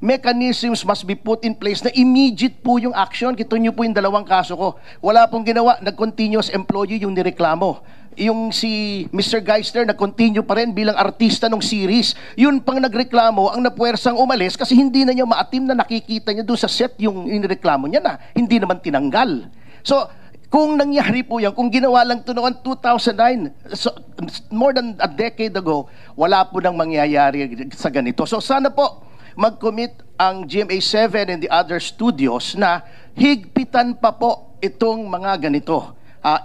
mechanisms must be put in place na immediate po yung action. Kito nyo po yung dalawang kaso ko. Wala pong ginawa, nag-continuous employee yung nireklamo. Yung si Mr. Geister, nag-continue pa rin bilang artista ng series. Yun pang nagreklamo, ang napuwersang umalis kasi hindi na niya maatim na nakikita niya doon sa set yung nireklamo niya na hindi naman tinanggal. So, kung nangyari po yan, kung ginawa lang ito noong 2009, so, more than a decade ago, wala po nang mangyayari sa ganito. So, sana po, mag-commit ang GMA7 and the other studios na higpitan pa po itong mga ganito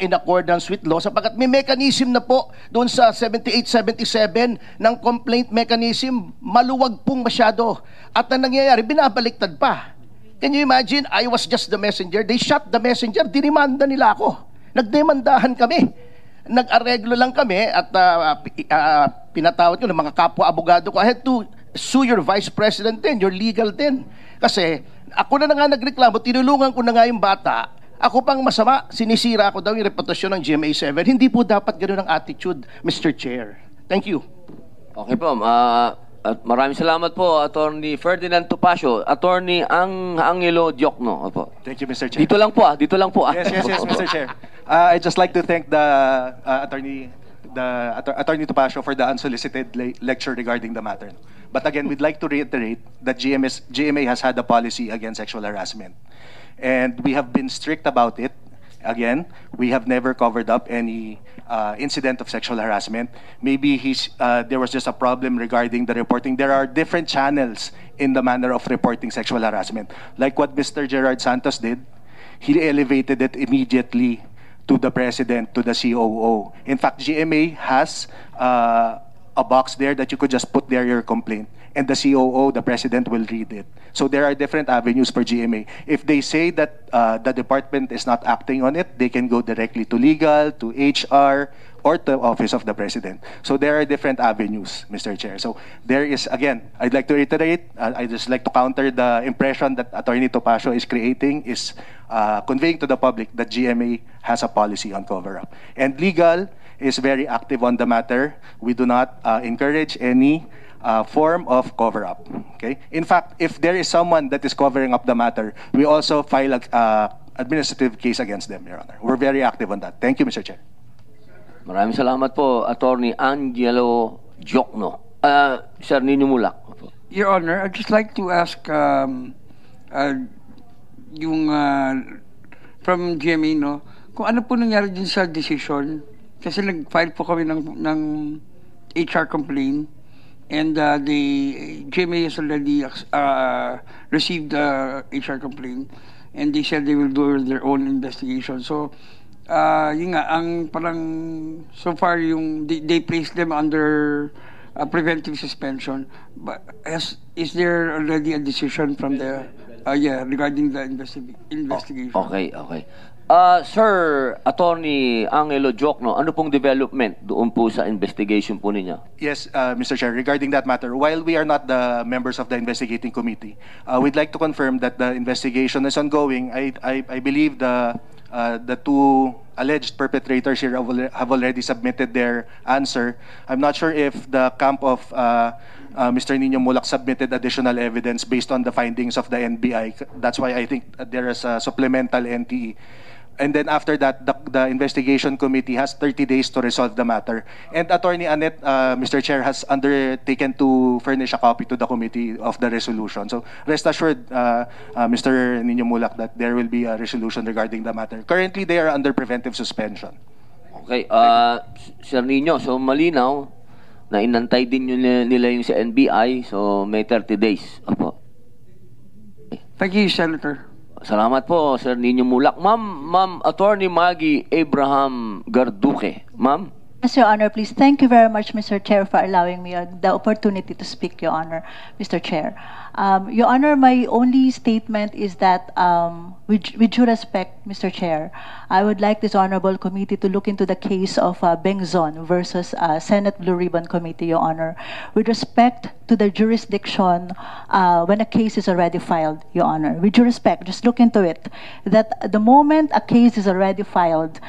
in accordance with law sapagkat may mechanism na po doon sa 78-77 ng complaint mechanism, maluwag pong masyado. At ang nangyayari, binabaliktad pa. Can you imagine? I was just the messenger. They shot the messenger. Dinimanda nila ako. Nagdemandahan kami. Nag-areglo lang kami at pinatawad ko ng mga kapwa-abogado ko. I had to sue your vice president din, your legal din. Kasi ako na nga nagreklamo, tinulungan ko na nga yung bata. Ako pang masama, sinisira ko daw yung reputasyon ng GMA7. Hindi po dapat ganoon ang attitude, Mr. Chair. Thank you. Okay po. Maraming salamat po, Attorney Ferdinand Topacio. Attorney Angelo Diokno. Opo. Thank you, Mr. Chair. Dito lang po. Yes, Mr. Chair. I'd just like to thank the Attorney Topacio for the unsolicited lecture regarding the matter. But again, we'd like to reiterate that GMA has had a policy against sexual harassment. And we have been strict about it. Again, we have never covered up any incident of sexual harassment. Maybe there was just a problem regarding the reporting. There are different channels in the manner of reporting sexual harassment. Like what Mr. Gerard Santos did, he elevated it immediately to the President, to the COO. In fact, GMA has a box there that you could just put there your complaint, and the COO, the President, will read it. So there are different avenues for GMA. If they say that the department is not acting on it, they can go directly to legal, to HR, or to Office of the President. So there are different avenues, Mr. Chair. So there is, again, I'd like to reiterate, I'd just like to counter the impression that Attorney Topacio is creating, is conveying to the public that GMA has a policy on cover-up. And legal is very active on the matter. We do not encourage any form of cover-up. Okay? In fact, if there is someone that is covering up the matter, we also file an administrative case against them, Your Honor. We're very active on that. Thank you, Mr. Chair. Maraming salamat po, Attorney Angelo Diokno. Sir Nino Mulak. Your Honor, I'd just like to ask yung from GMA, no, kung ano po nangyari din sa decision. Kasi nag-file po kami ng HR complaint, and the GMA has already received the HR complaint, and they said they will do their own investigation. So, yun nga, ang parang so far yung they placed them under preventive suspension. But is there already a decision from the regarding the investigation? Okay. Sir Attorney Angelo Jokno, ano pong development doon po sa investigation po ninyo? Yes, Mr. Chair, regarding that matter, while we are not the members of the investigating committee, we'd like to confirm that the investigation is ongoing. I believe the two alleged perpetrators here have already submitted their answer. I'm not sure if the camp of Mr. Nino Mulak submitted additional evidence based on the findings of the NBI. That's why I think there is a supplemental NTE. And then after that, the investigation committee has 30 days to resolve the matter. And Attorney Annette, Mr. Chair, has undertaken to furnish a copy to the committee of the resolution. So rest assured, Mr. Nino Mulak, that there will be a resolution regarding the matter. Currently, they are under preventive suspension. Okay, Sir Nino, so malinaw na inantay din nila yung sa NBI, so may 30 days. Opo. Thank you, Senator. Salamat po, Sir Nino Mulak. Ma'am Attorney Maggie Abraham Garduque. Ma'am? Yes, Your Honor, please. Thank you very much, Mr. Chair, for allowing me the opportunity to speak, Your Honor, Mr. Chair. Your Honor, my only statement is that, with due respect, Mr. Chair, I would like this honorable committee to look into the case of Bengzon versus Senate Blue Ribbon Committee, Your Honor, with respect to the jurisdiction when a case is already filed, Your Honor. With due respect, just look into it. That the moment a case is already filed,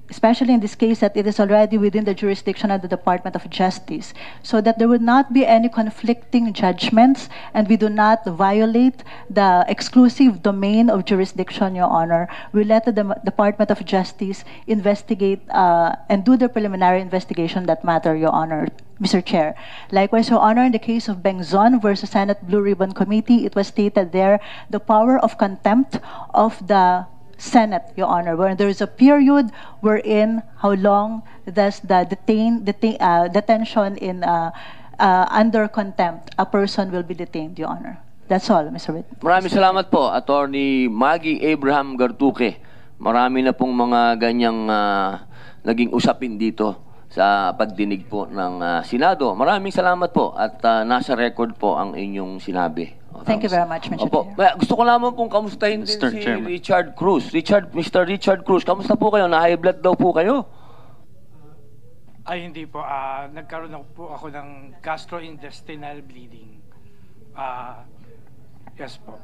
especially in this case that it is already within the jurisdiction of the Department of Justice, so that there would not be any conflicting judgments and we do not violate the exclusive domain of jurisdiction, Your Honor. We let the Department of Justice investigate and do the preliminary investigation that matter, Your Honor, Mr. Chair. Likewise, Your Honor, in the case of Bengzon versus Senate Blue Ribbon Committee, it was stated there the power of contempt of the Senate, Your Honor, where there is a period wherein how long does the detention in under contempt a person will be detained, Your Honor. That's all, Mr. Witness. Maraming salamat po, Attorney Maggie Abraham Garduque. Marami na pong mga ganyang naging usapin dito sa pagdinig po ng Senado. Maraming salamat po at nasa record po ang inyong sinabi. Thank you very much, Mr. Opo. Chair. Gusto ko lamang pong kamustahin din si Chairman. Richard Cruz. Mr. Richard Cruz, kamusta po kayo? Na-high blood daw po kayo? Ay, hindi po. Nagkaroon po ako ng gastrointestinal bleeding. Yes po.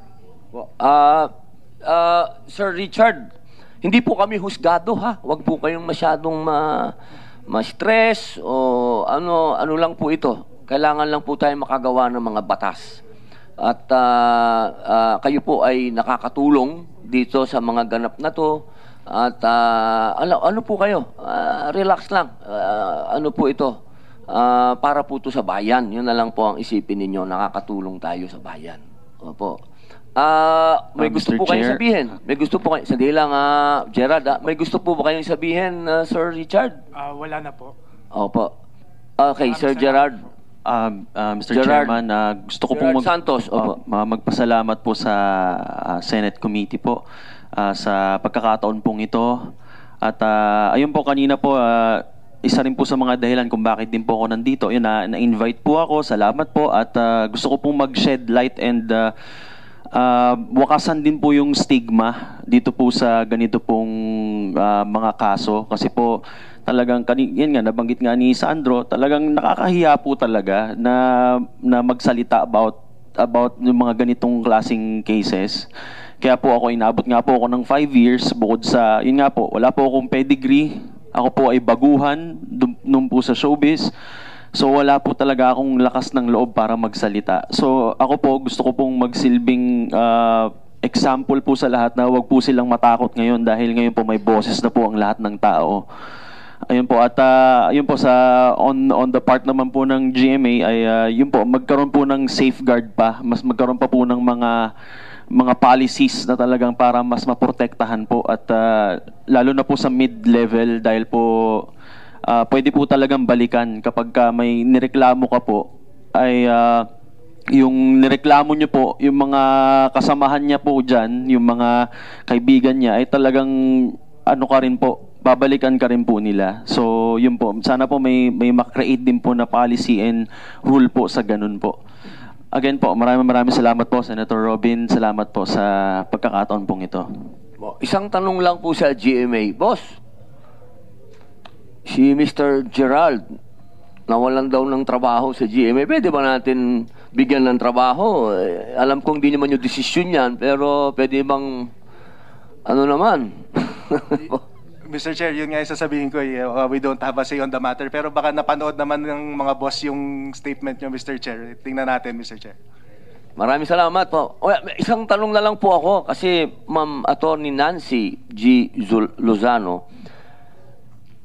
Sir Richard, hindi po kami husgado ha. Huwag po kayong masyadong ma-stress o ano lang po ito. Kailangan lang po tayo makagawa ng mga batas. At kayo po ay nakakatulong dito sa mga ganap na to. At ano po kayo? Relax lang. Ano po ito? Para po to sa bayan. Yun na lang po ang isipin ninyo. Nakakatulong tayo sa bayan. Opo. May gusto Mr. po kayong Chair. sabihin? May gusto po kayo? Sandali lang, Gerard. May gusto po ba kayong sabihin, Sir Richard? Wala na po. Opo. Okay, Sir Gerard. Mr. Gerard. Chairman, gusto ko Gerard pong Santos, opo. magpasalamat po sa Senate Committee po sa pagkakataon pong ito. At ayun po kanina po, isa rin po sa mga dahilan kung bakit din po ako nandito. Yun, na-invite po ako, salamat po. At gusto ko pong mag-shed light and wakasan din po yung stigma dito po sa ganito pong mga kaso. Kasi po, talagang, yan nga, nabanggit nga ni Sandro, talagang nakakahiya po talaga na magsalita about yung mga ganitong klaseng cases. Kaya po ako, inabot nga po ako ng 5 years, bukod sa, yun nga po, wala po akong pedigree, ako po ay baguhan, nung po sa showbiz. So wala po talaga akong lakas ng loob para magsalita. So ako po, gusto ko pong magsilbing example po sa lahat na huwag po silang matakot ngayon dahil ngayon po may boses na po ang lahat ng tao. Ayun po, at yun po sa on the part naman po ng GMA ay yun po, magkaroon po ng safeguard pa, mas magkaroon pa po ng mga policies na talagang para mas maprotektahan po, at lalo na po sa mid-level, dahil po pwede po talagang balikan kapag may nireklamo ka po, ay yung nireklamo nyo po, yung mga kasamahan niya po dyan, yung mga kaibigan niya, ay talagang ano ka rin po, babalikan ka rin po nila. So, yun po. Sana po may makreate din po na policy and rule po sa ganun po. Again po, maraming salamat po, Senator Robin. Salamat po sa pagkakataon pong ito. Isang tanong lang po sa GMA. Boss, si Mr. Gerald, nawalan daw ng trabaho sa GMA. Pwede ba natin bigyan ng trabaho? Alam kong di naman yung desisyon yan, pero pwede bang ano naman? Mr. Chair, yun nga yung sasabihin ko, we don't have a say on the matter. Pero baka napanood naman ng mga boss yung statement nyo, Mr. Chair. Tingnan natin, Mr. Chair. Maraming salamat po. Isang tanong na lang po ako kasi Ma'am Attorney Nancy G. Lozano,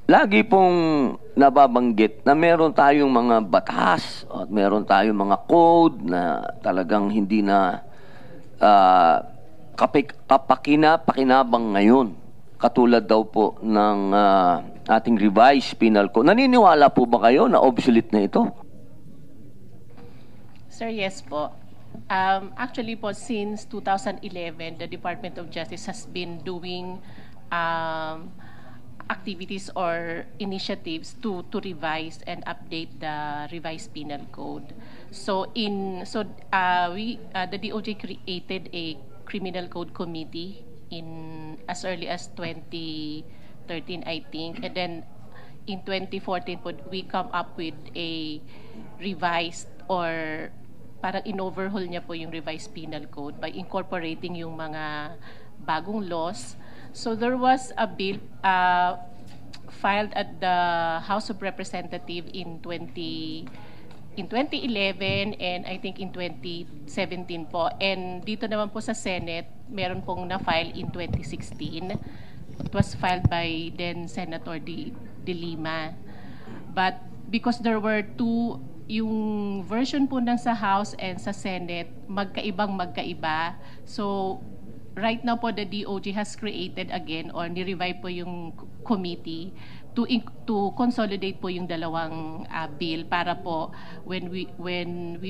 lagi pong nababanggit na meron tayong mga batas at meron tayong mga code na talagang hindi na pakinabang ngayon. Katulad daw po ng ating revised penal code. Naniniwala po ba kayo na obsolete na ito? Sir, yes po. Actually po, since 2011, the Department of Justice has been doing activities or initiatives to revise and update the revised penal code. So the DOJ created a criminal code committee in as early as 2013, I think, and then in 2014 po, we come up with a revised or parang in-overhaul niya po yung revised penal code by incorporating yung mga bagong laws. So there was a bill filed at the House of Representatives in 2011 and I think in 2017 po. And dito naman po sa Senate, meron pong na-file in 2016. It was filed by then Senator De Lima. But because there were two, yung version po ng sa House and sa Senate, magkaiba. So right now po the DOJ has created again or ni-revive po yung committee to consolidate po yung dalawang bill para po when we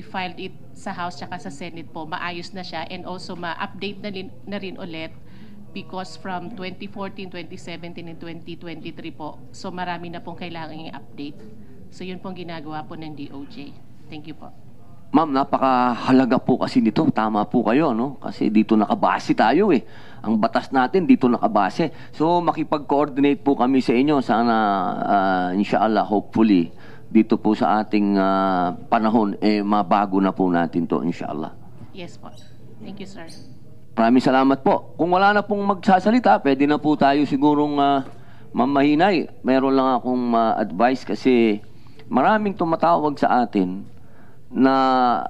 filed it sa House tsaka sa Senate po maayos na siya and also ma-update na rin ulit because from 2014, 2017 and 2023 po so marami na pong kailangan i-update. So yun pong ginagawa po ng DOJ. Thank you po. Ma'am, napakahalaga po kasi nito. Tama po kayo, no? Kasi dito nakabase tayo eh. Ang batas natin dito nakabase. So makipag-coordinate po kami sa inyo. Sana, inshallah, hopefully, dito po sa ating panahon, mabago na po natin to, inshallah. Yes po. Thank you, sir. Maraming salamat po. Kung wala na pong magsasalita, pwede na po tayo sigurong mamahinay. Meron lang akong advice kasi maraming tumatawag sa atin na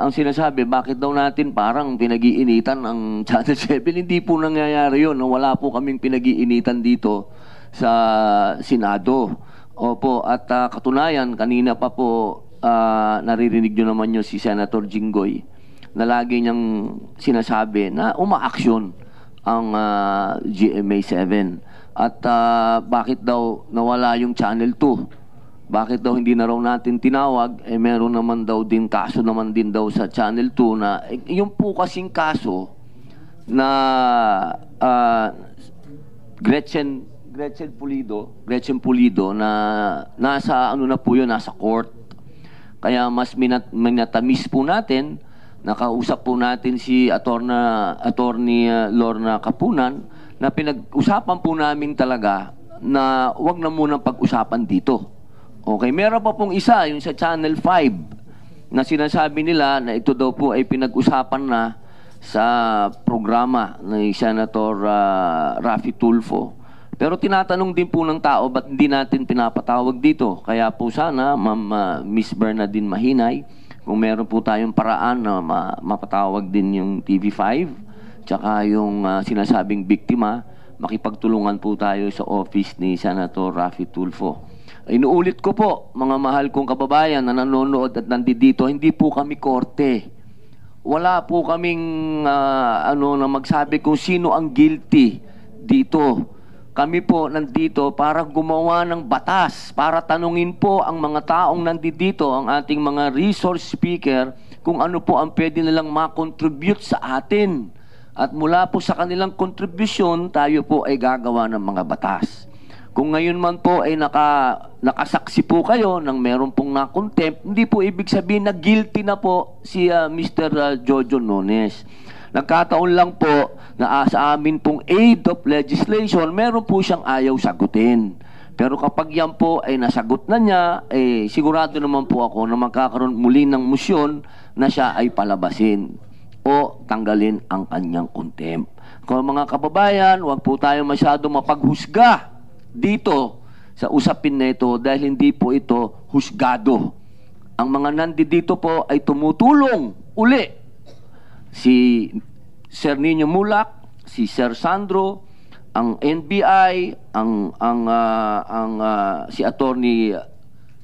ang sinasabi, bakit daw natin parang pinag-iinitan ang Channel 7? Hindi po nangyayari yun. Wala po kaming pinag-iinitan dito sa Senado. Opo, at katunayan, kanina pa po naririnig nyo naman nyo si Senator Jinggoy na lagi niyang sinasabi na umaaksyon ang GMA7. At bakit daw nawala yung Channel 2? Bakit daw hindi na raw natin tinawag? Meron naman daw din kaso naman din daw sa Channel 2 na yung po kasing kaso na Gretchen Pulido na nasa ano na po yun, nasa court. Kaya mas minatamis po natin, nakausap po natin si Attorney Lorna Kapunan na pinag-usapan po namin talaga na wag na munang pag-usapan dito. Okay, meron pa pong isa, yung sa Channel 5, na sinasabi nila na ito daw po ay pinag-usapan na sa programa ni Senator Raffy Tulfo. Pero tinatanong din po ng tao, ba't hindi natin pinapatawag dito? Kaya po sana, Ma'am Miss Bernadine Mahinay, kung meron po tayong paraan na mapatawag din yung TV5, tsaka yung sinasabing biktima, makipagtulungan po tayo sa office ni Senator Raffy Tulfo. Inuulit ko po, mga mahal kong kababayan na nanonood at nandito, hindi po kami korte. Wala po kaming na magsabi kung sino ang guilty dito. Kami po nandito para gumawa ng batas, para tanungin po ang mga taong nandito, ang ating mga resource speaker, kung ano po ang pwede nilang makontribute sa atin. At mula po sa kanilang contribution, tayo po ay gagawa ng mga batas. Kung ngayon man po ay nakasaksi po kayo ng meron pong na-contempt, hindi po ibig sabihin na guilty na po si Mr. Jojo Nones. Nagkataon lang po na sa amin pong aid of legislation, meron po siyang ayaw sagutin. Pero kapag yan po ay nasagot na niya, sigurado naman po ako na magkakaroon muli ng motion na siya ay palabasin o tanggalin ang kanyang contempt. Kung mga kababayan, huwag po tayo masyado mapaghusga dito sa usapin na ito dahil hindi po ito husgado. Ang mga nandito po ay tumutulong uli. Si Sir Nino Mulak, si Sir Sandro, ang NBI, si Attorney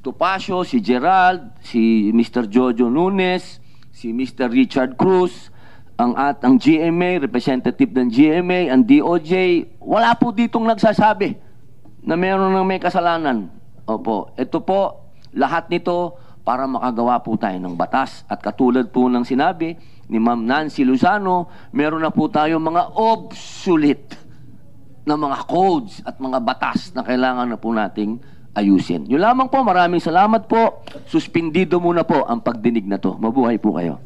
Topacio, si Gerald, si Mr. Jojo Nunes, si Mr. Richard Cruz, ang GMA, representative ng GMA, ang DOJ, wala po ditong nagsasabi na meron ng may kasalanan. Opo, ito po, lahat nito para makagawa po tayo ng batas. At katulad po ng sinabi ni Ma'am Nancy Luzano, meron na po tayo mga obsolete na mga codes at mga batas na kailangan na po nating ayusin. Yun lamang po, maraming salamat po. Suspindido muna po ang pagdinig na to. Mabuhay po kayo.